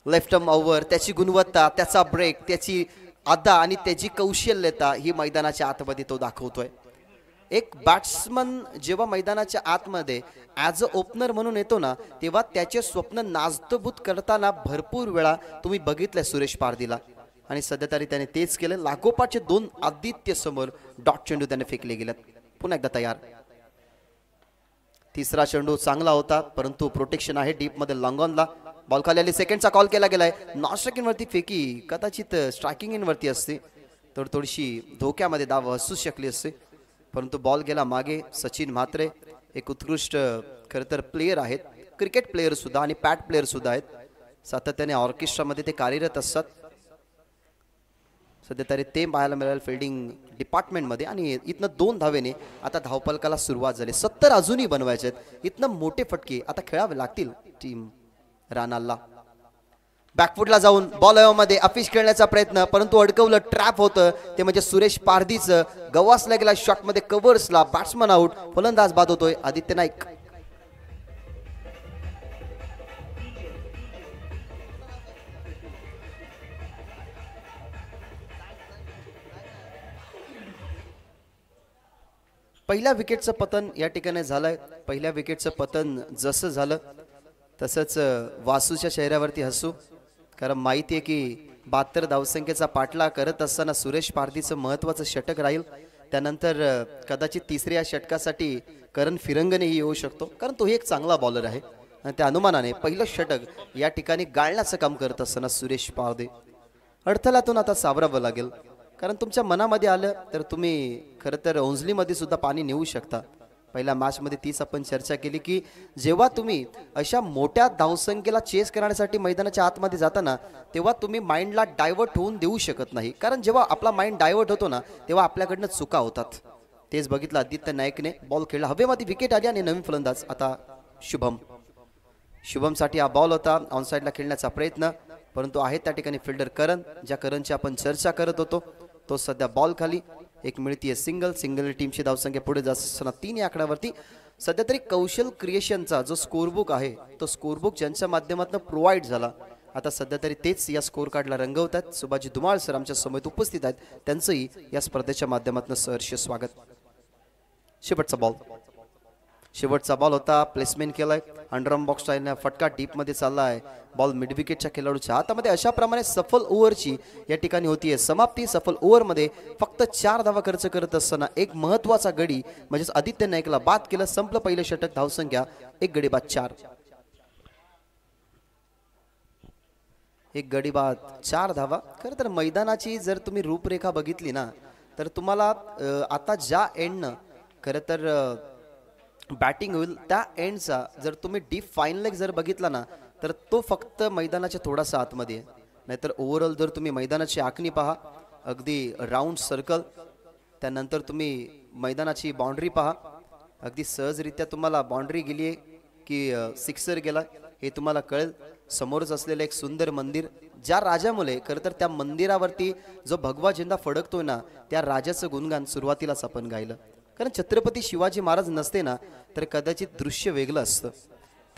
A: लेफ्ट आर्म ओव्हर, त्याची गुणवत्ता, त्याचा ब्रेक, त्याची अदा आणि त्याची कौशल्यता ही मैदानाच्या आतमध्ये तो दाखवतोय. एक बॅट्समन जेव्हा मैदानाच्या आतमध्ये ॲज अ ओपनर म्हणून येतो ना तेव्हा त्याचे स्वप्न नास्तभूत करताना भरपूर वेळा तुम्ही बघितलंय सुरेश पारधीला आणि सध्या तरी त्याने तेच केलं. लागोपाठचे 2 आदित्य समोर डॉट चेंडू त्याने फेकले गेलेत. पुन्हा एकदा तयार. तिसरा चेंडू चांगला होता परंतु प्रोटेक्शन आहे डीप मध्ये लॉंगॉनला. बॉल खाली आली, सेकंडचा कॉल केला गेलाय. नॉन स्ट्रायकिंग वरती फेकी कदाचित स्ट्रायकिंग इन वरती असते तर थोडीशी धोक्यामध्ये धाव असू शकली असते, परंतु बॉल गेला मागे. सचिन म्हात्रे एक उत्कृष्ट खरं तर प्लेयर आहेत, क्रिकेट प्लेयर सुद्धा आणि पॅट प्लेयर सुद्धा आहेत. सातत्याने ऑर्केस्ट्रामध्ये ते कार्यरत असतात. सध्या तरी ते पाहायला मिळालं फिल्डिंग डिपार्टमेंटमध्ये आणि इथनं 2 धावेने आता धावपलकाला सुरुवात झाली. 70 अजूनही बनवायचे आहेत. इथनं मोठे फटके आता खेळावे लागतील टीम रानाला. बॅकफुटला जाऊन बॉल मध्ये अफिश खेळण्याचा प्रयत्न परंतु अडकवलं, ट्रॅप होतं ते म्हणजे सुरेश पारधीचं. गवासला गेला शॉटमध्ये कव्हर्सला, बॅट्समन आउट, फलंदाज बाद होतोय आदित्य नाईक. पहिल्या विकेटचं पतन या ठिकाणी झालंय. पहिल्या विकेटचं पतन जसं झालं तसंच वासूच्या चेहऱ्यावरती हसू, कारण माहिती आहे की 72 धावसंख्येचा पाठलाग करत असताना सुरेश पारधीचं महत्त्वाचं षटक राहील. त्यानंतर कदाचित तिसऱ्या षटकासाठी करण फिरंगनेही येऊ शकतो, कारण तो एक चांगला बॉलर आहे आणि त्या अनुमानाने पहिलं षटक या ठिकाणी गाळण्याचं काम करत असताना सुरेश पारधी अडथळ्यातून आता सावरावं लागेल. कारण तुमच्या मनामध्ये आलं तर तुम्ही खरं तर ओंजलीमध्ये सुद्धा पाणी नेऊ शकता. पहिल्या मॅचमध्ये तीच आपण चर्चा केली की जेव्हा तुम्ही अशा मोठ्या धावसंख्येला चेस करण्यासाठी मैदानाच्या आतमध्ये जाताना तेव्हा तुम्ही माइंडला डायव्हर्ट होऊन देऊ शकत नाही, कारण जेव्हा आपला माइंड डायव्हर्ट होतो ना तेव्हा आपल्याकडनं चुका होतात. तेच बघितलं आदित्य नाईकने. बॉल खेळला, हवेमध्ये विकेट आली आणि नवीन फलंदाज आता शुभमसाठी हा बॉल होता. ऑनसाईडला खेळण्याचा प्रयत्न परंतु आहे त्या ठिकाणी फिल्डर करण, ज्या करणची आपण चर्चा करत होतो तो सध्या बॉल खाली. एक मिळतीये सिंगल टीमची धावसंख्या पुढे जात असताना 3 या आकड्यावरती. सध्या तरी कौशल क्रिएशनचा जो स्कोरबुक आहे तो स्कोरबुक ज्यांच्या माध्यमातून प्रोव्हाइड झाला, आता सध्या तरी तेच या स्कोर कार्डला रंगवतात. सुभाजी धुमाळ सर आमच्या समोर उपस्थित आहेत, त्यांचंही या स्पर्धेच्या माध्यमातून सहर्ष स्वागत. शेवटचा बॉल होता, प्लेसमेंट केलाय अंडरआर्म बॉक्स स्टाईलने, फटका डीप मध्ये चाललाय, बॉल मिड विकेटच्या खेळाडूच्या हातामध्ये. अशा प्रमाणे सफल ओव्हरची या ठिकाणी होतीये समाप्ती. सफल ओव्हरमध्ये फक्त 4 धावा खर्च करत असताना एक महत्वाचा गडी म्हणजेच आदित्य नाईकला बाद केलं. संपलं पहिलं षटक, धावसंख्या 1 गडी बाद 4. 1 गडी बाद 4 धावा. खरं तर मैदानाची जर तुम्ही रूपरेखा बघितली ना तर तुम्हाला आता ज्या एंडनं खरं तर बॅटिंग होईल त्या एंडचा जर तुम्ही डीप फाईन लेग जर बघितला ना तर तो फक्त मैदानाच्या थोडासा आतमध्ये आहे. नाहीतर ओव्हरऑल जर तुम्ही मैदानाची आखणी पहा, अगदी राऊंड सर्कल, त्यानंतर तुम्ही मैदानाची बाउंड्री पहा, अगदी सहजरित्या तुम्हाला बाउंड्री गेली आहे की सिक्सर गेला हे तुम्हाला कळेल. समोरच असलेलं एक सुंदर मंदिर, ज्या राजामुळे खरं तर त्या मंदिरावरती जो भगवा झेंडा फडकतोय ना त्या राजाचं गुणगान सुरुवातीलाच आपण गायलं. कारण छत्रपती शिवाजी महाराज नसते ना तर कदाचित दृश्य वेगळं असतं.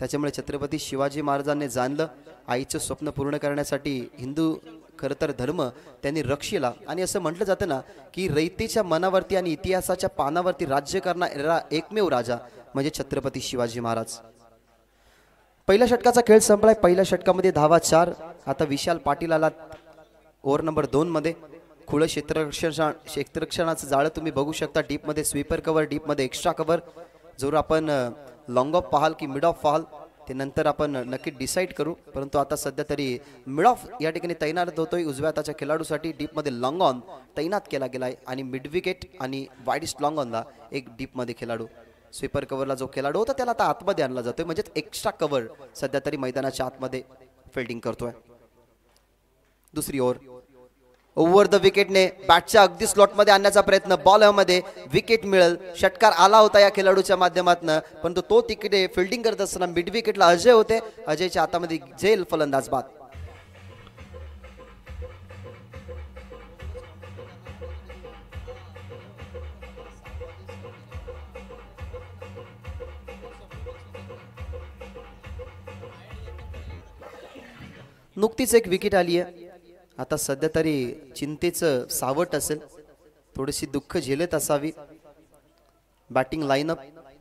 A: त्याच्यामुळे छत्रपती शिवाजी महाराजांनी जाणलं आईचं स्वप्न पूर्ण करण्यासाठी हिंदू खरं तर धर्म त्यांनी रक्षिला. आणि असं म्हटलं जातं ना की रयतेच्या मनावरती आणि इतिहासाच्या पानावरती राज्य करणारा एकमेव राजा म्हणजे छत्रपती शिवाजी महाराज. पहिल्या षटकाचा खेळ संपलाय. पहिल्या षटकामध्ये धावा 4. आता विशाल पाटील आला ओव्हर नंबर 2 मध्ये. खुलं क्षेत्ररक्षणाचं जाळं तुम्ही बघू शकता. डीपमध्ये स्वीपर कव्हर, डीपमध्ये एक्स्ट्रा कव्हर. जरूर आपण लॉंग ऑफ पाहाल की मिड ऑफ पाहाल ते नंतर आपण नक्की डिसाईड करू, परंतु आता सध्या तरी मिड ऑफ या ठिकाणी तैनात होतोय उजव्या हाताच्या खेळाडूसाठी. डीपमध्ये लॉंग ऑन तैनात केला गेलाय आणि मिड विकेट आणि वाईडिस्ट लॉंग ऑनला एक डीपमध्ये खेळाडू. स्वीपर कव्हरला जो खेळाडू होता त्याला आता आतमध्ये आणला जातोय, म्हणजेच एक्स्ट्रा कव्हर सध्या तरी मैदानाच्या आतमध्ये फिल्डिंग करतोय. दुसरी ओव्हर ओव्हर द विकेटने बॅटच्या अगदी स्लॉटमध्ये आणण्याचा प्रयत्न, बॉलमध्ये विकेट मिळेल. षटकार आला होता या खेळाडूच्या माध्यमातून, परंतु तो तिकडे फिल्डिंग करत असताना मिड विकेटला अजय होते. अजयच्या हातामध्ये झेल, फलंदाज बाद. नुकतीच एक विकेट आली आहे. आता सध्या तरी चिंतेचं सावट असेल, थोडीशी दुःख झेलत असावी बॅटिंग लाईनअप,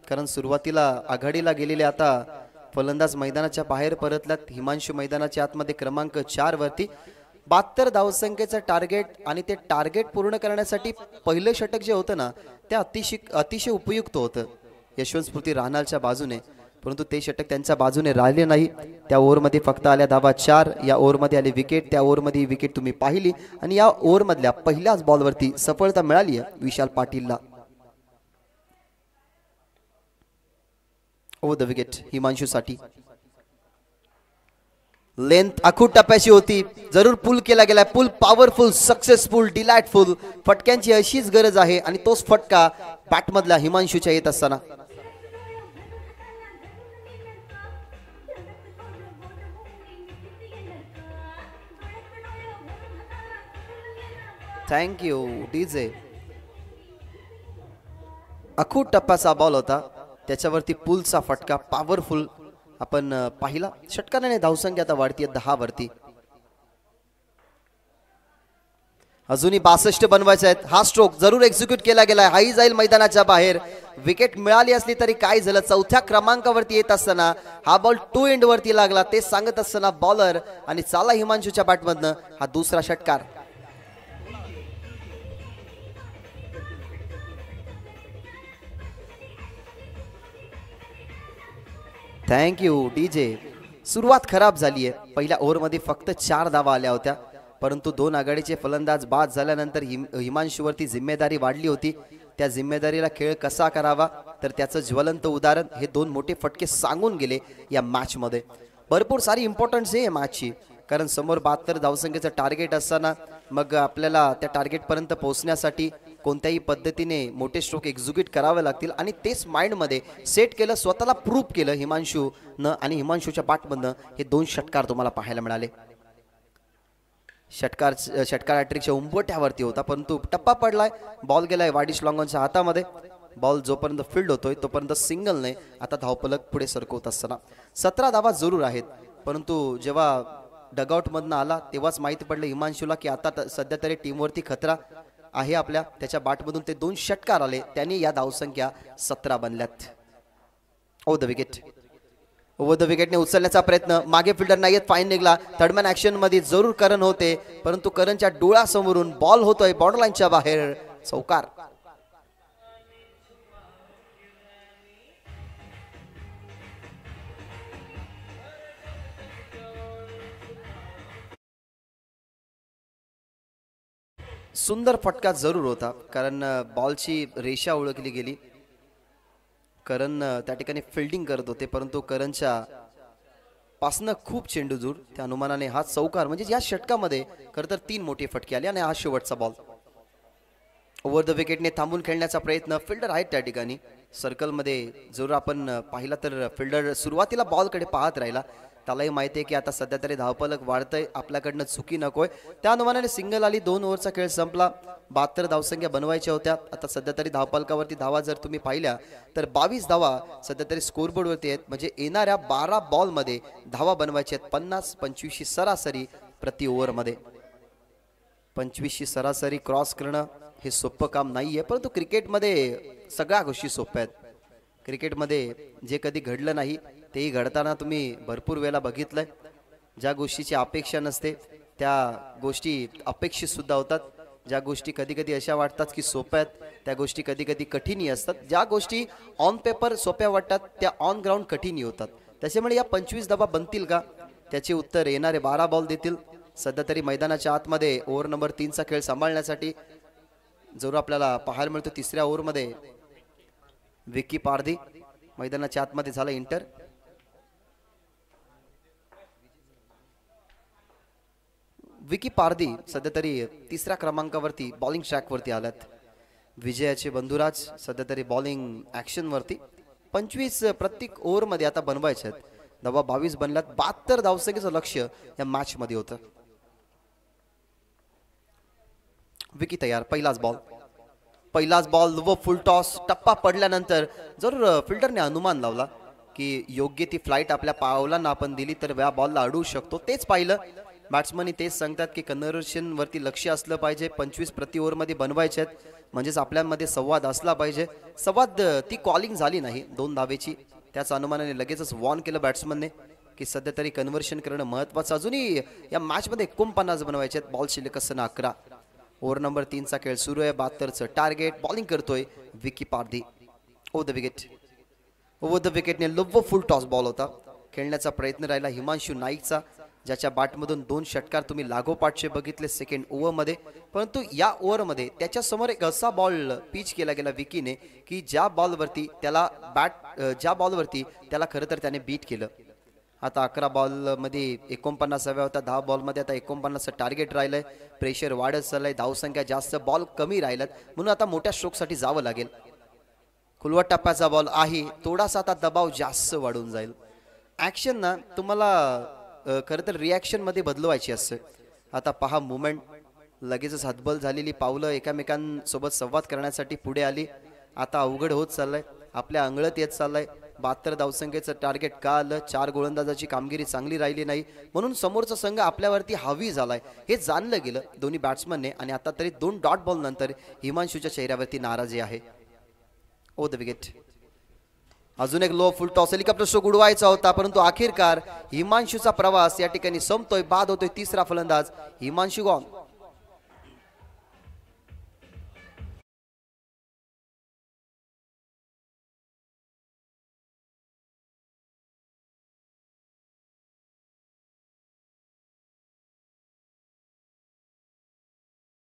A: कारण सुरुवातीला आघाडीला गेलेले आता फलंदाज मैदानाच्या बाहेर परतल्यात. हिमांशू मैदानाच्या आतमध्ये क्रमांक 4 वरती. 72 धावसंख्येचं टार्गेट आणि ते टार्गेट पूर्ण करण्यासाठी पहिलं षटक जे होतं ना ते अतिशय उपयुक्त होतं यशवंत स्फूर्ती राहणारच्या बाजूने, परंतु ते षटक त्यांच्या बाजूने राहिले नाही. त्या ओव्हरमध्ये फक्त आल्या धावा 4. या ओव्हरमध्ये आले विकेट. त्या ओव्हरमध्ये विकेट तुम्ही पाहिली आणि या ओव्हरमधल्या पहिल्याच बॉलवरती सफलता मिळाली आहे विशाल पाटीलला. ओव्हर द विकेट हिमांशूसाठी. लेंथ आखूड टप्प्याची होती, जरूर पुल केला गेलाय. Pull powerful, successful, delightful. फटक्यांची अशीच गरज आहे आणि तोच फटका बॅटमधला हिमांशूच्या येत असताना. Thank you DJ. अखूट टप्प्याचा बॉल होता, त्याच्यावरती पुलचा फटका पॉवरफुल आपण पाहिला. षटकाराने धावसंख्या आता वाढतीये 10 वरती. अजूनही 62 बनवायचे आहेत. हा स्ट्रोक जरूर एक्झिक्यूट केला गेलाय, हाही जाईल मैदानाच्या बाहेर. विकेट मिळाली असली तरी काय झालं, 4थ्या क्रमांकावरती येत असताना हा बॉल 2 एंड वरती लागला. ते सांगत असताना बॉलर आणि चाला हिमांशूच्या बॅटमधनं हा दुसरा षटकार. Thank you DJ. सुरुवात खराब झाली आहे. पहिल्या ओव्हरमध्ये फक्त 4 धावा आल्या होत्या, परंतु 2 आघाडीचे फलंदाज बाद झाल्यानंतर हिमांशूवरती जिम्मेदारी वाढली होती. त्या जिम्मेदारीला खेळ कसा करावा तर त्याचं ज्वलंत उदाहरण हे 2 मोठे फटके सांगून गेले या मॅच मध्ये. भरपूर सारी इम्पॉर्टन्स आहे मॅचची, कारण समोर 72 धावसंख्येचं टार्गेट असताना मग आपल्याला त्या टार्गेट पर्यंत पोहोचण्यासाठी कोणत्याही पद्धतीने मोठे स्ट्रोक एक्झिक्यूट करावे लागतील आणि तेच माइंडमध्ये सेट केलं, स्वतःला प्रूव्ह केलं हिमांशूनं. आणि हिमांशूच्या बॅटमधनं हे 2 षटकार तुम्हाला पाहायला मिळाले. षटकार हॅट्रिकच्या उंबरठ्यावरती होता, परंतु टप्पा पडलाय, बॉल गेलाय वाडिश लॉंगॉनच्या हातामध्ये. बॉल जोपर्यंत फील्ड होतोय तोपर्यंत सिंगलने आता धावफलक पुढे सरकवत असताना 17 धावा जरूर आहेत, परंतु जेव्हा डगआउटमधनं आला तेव्हाच माहिती पडलं हिमांशूला की आता सध्या तरी टीमवरती खतरा आहे आपल्या. त्याच्या बॅटमधून ते 2 षटकार आले, त्यांनी या धावसंख्या 17 बनल्यात. Over the wicket. Over the विकेटने उचलण्याचा प्रयत्न, मागे फिल्डर नाहीयेत, फाईन निघला. थर्डमॅन ऍक्शन मध्ये जरूर करण होते, परंतु करणच्या डोळ्यासमोरून बॉल होतोय बॉर्डरलाईनच्या बाहेर. चौकार. सुंदर फटका जरूर होता, कारण बॉलची रेषा ओळखली गेली. करण त्या ठिकाणी फिल्डिंग करत होते, परंतु करणच्या पासनं खूप चेंडू दूर, त्या अनुमानाने हा चौकार. म्हणजे या षटकामध्ये खरं तर 3 मोठे फटके आले आणि हा शेवटचा बॉल. ओव्हर द विकेटने थांबून खेळण्याचा प्रयत्न, फिल्डर आहेत त्या ठिकाणी सर्कलमध्ये. जरूर आपण पाहिला तर फिल्डर सुरुवातीला बॉलकडे पाहत राहिला, त्यालाही माहिती आहे की आता सध्या तरी धावफलक वाढतंय, आपल्याकडनं चुकी नकोय. त्या अनुमानाने सिंगल आली. 2 ओव्हरचा खेळ संपला, 72 धावसंख्या बनवायच्या होत्या. आता सध्या तरी धावफलकावरती धावा जर तुम्ही पाहिल्या तर 22 धावा सध्या तरी स्कोरबोर्डवरती आहेत. म्हणजे येणाऱ्या 12 बॉलमध्ये धावा बनवायच्या आहेत. 50-25 सरासरी प्रति ओव्हरमध्ये. 25 सरासरी क्रॉस करणं हे सोपं काम नाहीये, परंतु क्रिकेटमध्ये सगळ्या गोष्टी सोप्या आहेत. क्रिकेटमध्ये जे कधी घडलं नाही तेही घडताना तुम्ही भरपूर वेळा बघितलंय. ज्या गोष्टीची अपेक्षा नसते त्या गोष्टी अपेक्षित सुद्धा होतात. ज्या गोष्टी कधी कधी अशा वाटतात की सोप्या आहेत, त्या गोष्टी कधी कधी कठीणही असतात. ज्या गोष्टी ऑन पेपर सोप्या वाटतात त्या ऑन ग्राउंड कठीणही होतात. त्याच्यामुळे या 25 धावा बनतील का, त्याचे उत्तर येणारे 12 बॉल देतील. सध्या तरी मैदानाच्या आतमध्ये ओव्हर नंबर 3चा खेळ सांभाळण्यासाठी जरूर आपल्याला पाहायला मिळतो. 3ऱ्या ओव्हरमध्ये विकी पारधी मैदानाच्या आतमध्ये झाला इंटर. विकी पारधी सध्या तरी 3ऱ्या क्रमांकावरती बॉलिंग ट्रॅकवरती आल्यात. विजयाचे बंधुराज सध्या तरी बॉलिंग ऍक्शनवरती. 25 प्रत्येक ओव्हरमध्ये आता बनवायचे आहेत. धावा 22 बनल्यात. 72 धावसंख्येचं लक्ष या मॅच मध्ये होतं. विकी तयार. पहिलाच बॉल व फुल टॉस. टप्पा पडल्यानंतर जर फिल्डरने अनुमान लावला की योग्य ती फ्लाईट आपल्या पावलांना आपण दिली तर या बॉलला अडवू शकतो. तेच पाहिलं. बॅट्समन तेच सांगतात की कन्व्हर्शन वरती लक्ष असलं पाहिजे. 25 प्रति ओव्हरमध्ये बनवायचे आहेत, म्हणजेच आपल्यामध्ये संवाद असला पाहिजे. संवाद ती कॉलिंग झाली नाही 2 धावेची. त्याच अनुमानाने लगेचच वॉर्न केलं बॅट्समनने की सध्या तरी कन्व्हर्शन करणं महत्वाचं. अजूनही या मॅचमध्ये 49 बनवायचे आहेत. बॉल शिल्लक असताना 11. ओव्हर नंबर 3चा खेळ सुरू आहे. 72चं टार्गेट. बॉलिंग करतोय Vicky Pardhi. Over the wicket. Over the विकेटने लो फुल टॉस बॉल होता. खेळण्याचा प्रयत्न राहिला हिमांशू नाईकचा, ज्याच्या बॅटमधून 2 षटकार तुम्ही लागोपाठचे बघितले सेकंड ओव्हरमध्ये. परंतु या ओव्हरमध्ये त्याच्या समोर एक असा बॉल पिच केला गेला विकीने की ज्या बॉलवरती त्याला खरं तर त्याने बीट केलं. आता 11 बॉलमध्ये 49 हव्या होता. 10 बॉलमध्ये आता 49चं टार्गेट राहिलंय. प्रेशर वाढत चाललंय. धावसंख्या जास्त, बॉल कमी राहिल्यात, म्हणून आता मोठ्या स्ट्रोकसाठी जावं लागेल. खुलवट टप्प्याचा बॉल आहे. थोडासा आता दबाव जास्त वाढून जाईल. ऍक्शन ना तुम्हाला खरं तर रिॲक्शन मध्ये बदलवायची असते. आता पहा मुवमेंट, लगेचच हातबल झालेली पावलं एकमेकांसोबत संवाद करण्यासाठी पुढे आली. आता अवघड होत चाललंय, आपल्या अंगळत येत चाललंय. 72 धावसंख्येचं टार्गेट का आलं? 4 गोलंदाजाची कामगिरी चांगली राहिली नाही, म्हणून समोरचा संघ आपल्यावरती हावी झालाय हे जाणलं गेलं दोन्ही बॅट्समनने. आणि आता तरी 2 डॉट बॉल नंतर हिमांशूच्या चेहऱ्यावरती नाराजी आहे. Over the wicket. अजून एक low full toss. Helicopter stroke उडवायचा होता, परंतु अखेरकार हिमांशूचा प्रवास या ठिकाणी संपतोय. बाद होतोय 3रा फलंदाज हिमांशू गॉन.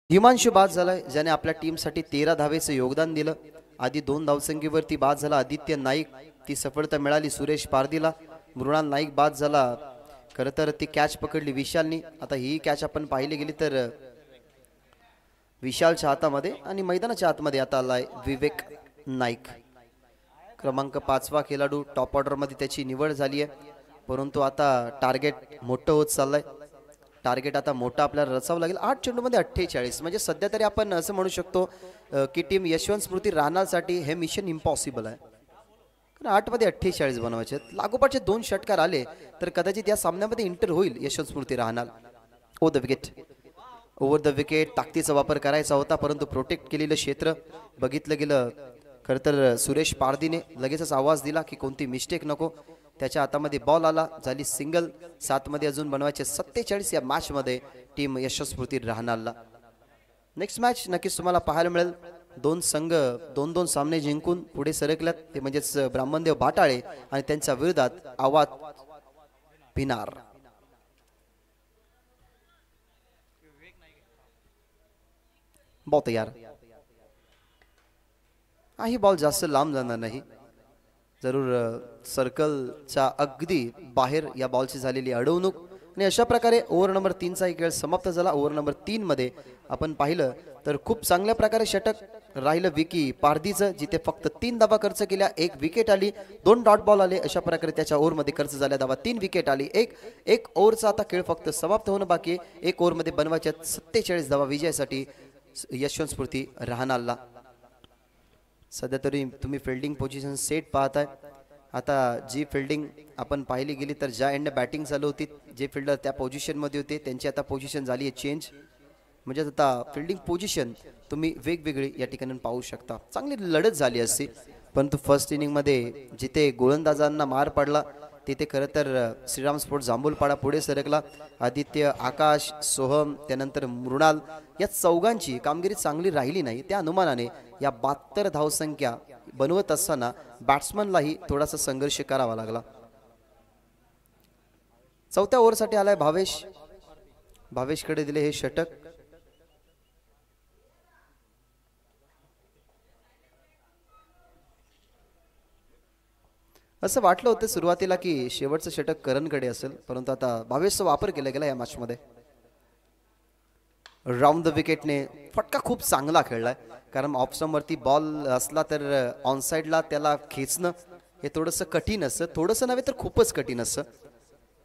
A: हिमांशू बाद झालाय, ज्याने आपल्या टीमसाठी 13 धावेचं योगदान दिलं. आधी 2 धावसंख्येवरती बाद झाला आदित्य नाईक, ती सफलता मिळाली सुरेश पारधीला. मृणाल नाईक बाद झाला. खरं तर ती कॅच पकडली विशालनी. आता ही कॅच आपण पाहिली गेली तर विशालच्या हातामध्ये, आणि मैदानाच्या आतमध्ये आता आलाय विवेक नाईक. क्रमांक 5वा खेळाडू. टॉप ऑर्डरमध्ये त्याची निवड झाली आहे, परंतु आता टार्गेट मोठं होत चाललंय. टार्गेट आता मोठा आपल्याला रचावं लागेल. 8 चेंडूमध्ये 48, म्हणजे सध्या तरी आपण असं म्हणू शकतो की टीम यशवंत स्मृती राहण्यासाठी हे मिशन इम्पॉसिबल आहे. कारण 8 मध्ये 48 बनवायचे आहेत. लागोपाठचे 2 षटकार आले तर कदाचित या सामन्यामध्ये इंटर होईल यशवंत स्मृती राहणार. ओव्हर द विकेट ताकदीचा वापर करायचा होता, परंतु प्रोटेक्ट केलेलं क्षेत्र बघितलं गेलं. खरं तर सुरेश पारदीने लगेचच आवाज दिला की कोणती मिस्टेक नको. त्याच्या हातामध्ये बॉल आला, झाली सिंगल. 7 मध्ये अजून बनवायचे 47 या मॅचमध्ये टीम यशवंत स्मृती राहणारला. नेक्स्ट मॅच नक्कीच तुम्हाला पाहायला मिळेल. 2 संघ 2-2 सामने जिंकून पुढे सरकल्यात, ते म्हणजेच ब्राह्मणदेव भाटाळे आणि त्यांच्या विरोधात आवाज भिनार. बॉल तयार. ही बॉल जास्त लांब जाणार नाही, जरूर सर्कलच्या अगदी बाहेर या बॉलची झालेली अडवणूक. आणि अशा प्रकारे ओव्हर नंबर 3चा खेळ समाप्त झाला. ओव्हर नंबर 3 मध्ये आपण पाहिलं तर खूप चांगल्या प्रकारे षटक राहिलं विकी पारदीचं, जिथे फक्त 3 धावा खर्च केल्या, 1 विकेट आली, 2 डॉट बॉल आले. अशा प्रकारे त्याच्या ओव्हरमध्ये खर्च झाल्या धावा, 3 विकेट आली. एक ओव्हरचा आता खेळ फक्त समाप्त होणं बाकी आहे. 1 ओव्हरमध्ये बनवायच्या 47 धावा विजयासाठी यशवंत स्मृती राहणारला. सध्या तरी तुम्ही फिल्डिंग पोझिशन सेट पाहताय. आता जी फिल्डिंग आपण पाहिली गेली तर ज्या एंडने बॅटिंग चालू होती, जे फिल्डर त्या पोझिशनमध्ये होते त्यांची आता पोझिशन झाली आहे चेंज. म्हणजे आता फिल्डिंग पोझिशन तुम्ही वेगवेगळी या ठिकाणी पाहू शकता. चांगली लढत झाली असती, परंतु फर्स्ट इनिंगमध्ये जिथे गोलंदाजांना मार पडला तिथे खरं तर श्रीराम स्पोर्ट्स जांभूलपाडा पुढे सरकला. आदित्य, आकाश, सोहम, त्यानंतर मृणाल या चौघांची कामगिरी चांगली राहिली नाही. त्या अनुमानाने या 72 धावसंख्या बनवत असताना बॅट्समनलाही थोडासा संघर्ष करावा लागला. 4थ्या ओव्हरसाठी आलाय भावेश. भावेशकडे दिले हे षटक. असं वाटलं होतं सुरुवातीला की शेवटचं षटक करणकडे असेल, परंतु आता भावेशचा वापर केला गेला या मॅचमध्ये. राऊंड द विकेटने फटका खूप चांगला खेळलाय, कारण ऑफ स्टंपवरती बॉल असला तर ऑन साईडला त्याला खेचणं हे थोडंसं कठीण असतं. थोडंसं नव्हे तर खूपच कठीण असतं,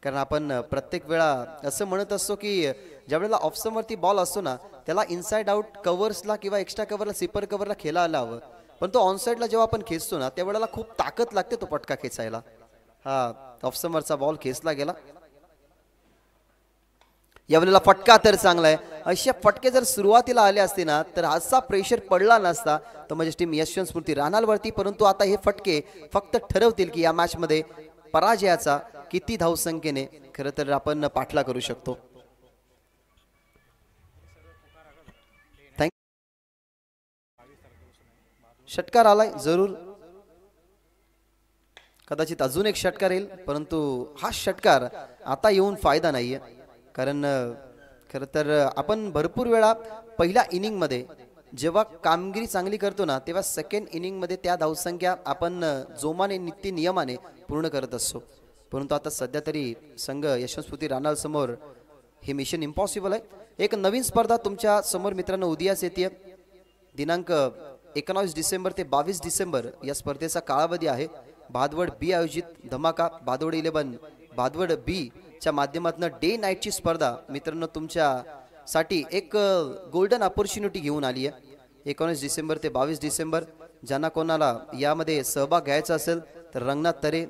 A: कारण आपण प्रत्येक वेळा असं म्हणत असतो की ज्यावेळेला ऑफ स्टंपवरती बॉल असतो ना, त्याला इनसाइड आउट कव्हर्सला किंवा एक्स्ट्रा कव्हरला, सिपर कव्हरला खेळायला हवं. पण तो ऑनसाईडला जेव्हा आपण खेचतो ना, त्यावेळेला खूप ताकद लागते तो पटका खेचायला. हा ऑफ स्टंपवरचा बॉल खेचला गेला. यावेळेला फटका तर चांगला आहे. अशा फटके जर सुरुवातीला आले असते ना तर असा प्रेशर पडला नसता, तर म्हणजे टीम यशवंत स्मृती राहणारवरती. परंतु आता हे फटके फक्त ठरवतील की या मॅच मध्ये पराजयाचा किती धावसंख्येने खरं तर आपण पाठला करू शकतो. षटकार आलाय, जरूर कदाचित अजून एक षटकार येईल, परंतु हा षटकार आता येऊन फायदा नाहीये. कारण खरं तर आपण भरपूर वेळा पहिल्या इनिंगमध्ये जेव्हा कामगिरी चांगली करतो ना, तेव्हा सेकंड इनिंगमध्ये त्या धावसंख्या आपण जोमाने नित्य नियमाने पूर्ण करत असतो. परंतु आता सध्या तरी संघ यशवंत स्मृती राहणार समोर हे मिशन इम्पॉसिबल आहे. एक नवीन स्पर्धा तुमच्या समोर मित्रांनो उदयास येते. दिनांक 19 डिसेंबर ते 22 डिसेंबर या स्पर्धेचा कालावधी आहे. भादवड बी आयोजित धमाका भादवड 11 भादवड बी च्या माध्यमातून डे नाईटची स्पर्धा मित्रांनो तुमच्यासाठी एक गोल्डन अपॉर्च्युनिटी घेऊन आली आहे. 19 डिसेंबर ते 22 डिसेंबर ज्यांना कोणाला यामध्ये सहभाग घ्यायचा असेल तर रंगनाथ तरे,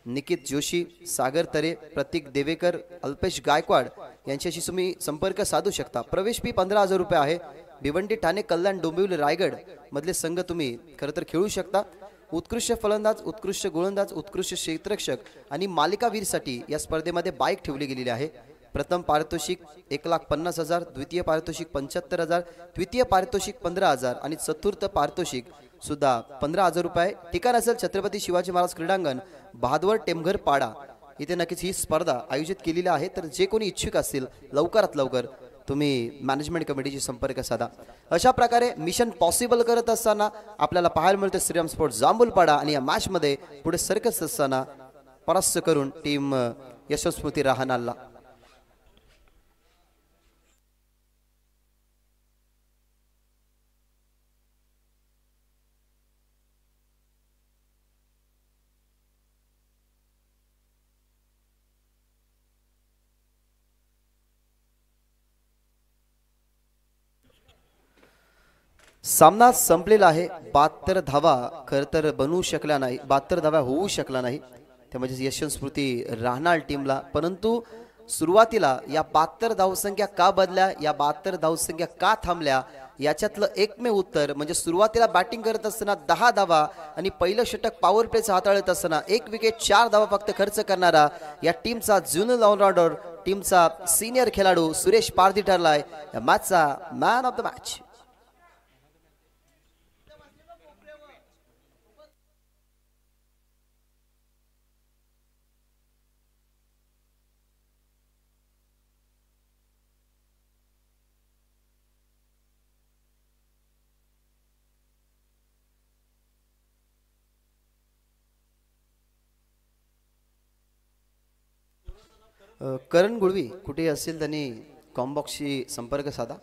A: निकित जोशी, सागर तरे, प्रतीक देवेकर, अल्पेश गायकवाड यांच्याशी तुम्ही संपर्क साधू शकता. प्रवेश फी 15,000 रुपये आहे. भिवंडी, ठाणे, कल्याण, डोंबिवली, रायगड मधले संघ तुम्ही खरं तर खेळू शकता. उत्कृष्ट फलंदाज, उत्कृष्ट गोलंदाज, उत्कृष्ट क्षेत्ररक्षक आणि मालिकावीरसाठी या स्पर्धेमध्ये बाईक ठेवली गेलेली आहे. प्रथम पारितोषिक 1,50,000, द्वितीय पारितोषिक 75,000, तृतीय पारितोषिक 15,000 आणि चतुर्थ पारितोषिक सुद्धा 15,000 रुपये. ठिकाण असेल छत्रपती शिवाजी महाराज क्रीडांगण, भादवड, टेमघर पाडा. इथे नक्कीच ही स्पर्धा आयोजित केलेली आहे. तर जे कोणी इच्छुक असतील लवकरात लवकर तुम्ही मॅनेजमेंट कमिटीशी संपर्क साधा. अशा प्रकारे मिशन पॉसिबल करत असताना आपल्याला पाहायला मिळतं श्रीराम स्पोर्ट्स जांभूलपाडा आणि या मॅच मध्ये पुढे सरकत असताना परास्त करून टीम यशवंत स्मृती राहणारला. सामना संपलेला आहे. 72 धावा खरं तर बनवू शकला नाही, 72 धावा होऊ शकला नाही, त्यामुळे यशस्वी राहणार टीमला. परंतु सुरुवातीला या 72 धावसंख्या का बदल्या, या 72 धावसंख्या का थांबल्या, याच्यातलं एकमेव उत्तर म्हणजे सुरुवातीला बॅटिंग करत असताना 10 धावा आणि पहिलं षटक पॉवर प्लेचं हाताळत असताना 1 विकेट 4 धावा फक्त खर्च करणारा या टीमचा ज्युनियर ऑलराऊंडर, टीमचा सिनियर खेळाडू सुरेश पारधी ठरलाय या मॅचचा मॅन ऑफ द मॅच. करण गुळवी कुठे असेल त्यांनी कॉम्बॉक्सशी संपर्क साधा.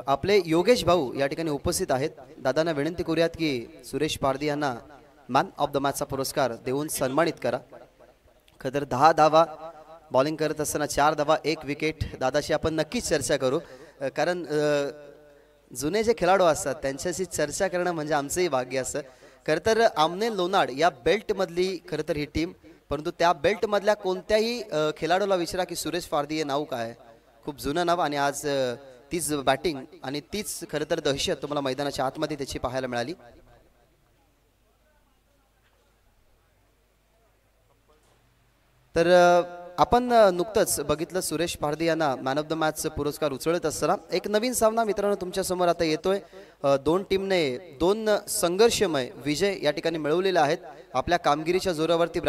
A: आपले योगेश भाऊ या ठिकाणी उपस्थित आहेत. दादांना विनंती करूयात की सुरेश पारधी यांना मॅन ऑफ द मॅचचा पुरस्कार देऊन सन्मानित करा. खतर 10 धावा बॉलिंग करत असताना 4 धावा 1 विकेट. दादाशी आपण नक्कीच चर्चा करू, कारण जुने जे खेळाडू असतात त्यांच्याशी चर्चा करणं म्हणजे आमचंही भाग्य असतं. खरं तर आमने लोनाड या बेल्टमधली खरं तर ही टीम, परंतु त्या बेल्टमधल्या कोणत्याही खेळाडूला विचारा की सुरेश पारधी हे नाव काय, खूप जुनं नाव. आणि आज तीच बॅटिंग आणि तीच खरं तर दहशत तुम्हाला मैदानाच्या आतमध्ये त्याची पाहायला मिळाली. तर आपण नुकतंच बघितलं सुरेश पारधी यांना मॅन ऑफ द मॅचचा पुरस्कार उचलत असताना एक नवीन सामना मित्रांनो तुमच्या समोर आता येतोय. दोन टीमने 2 संघर्षमय विजय या ठिकाणी मिळवलेले आहेत. आपल्या कामगिरीच्या जोरावरती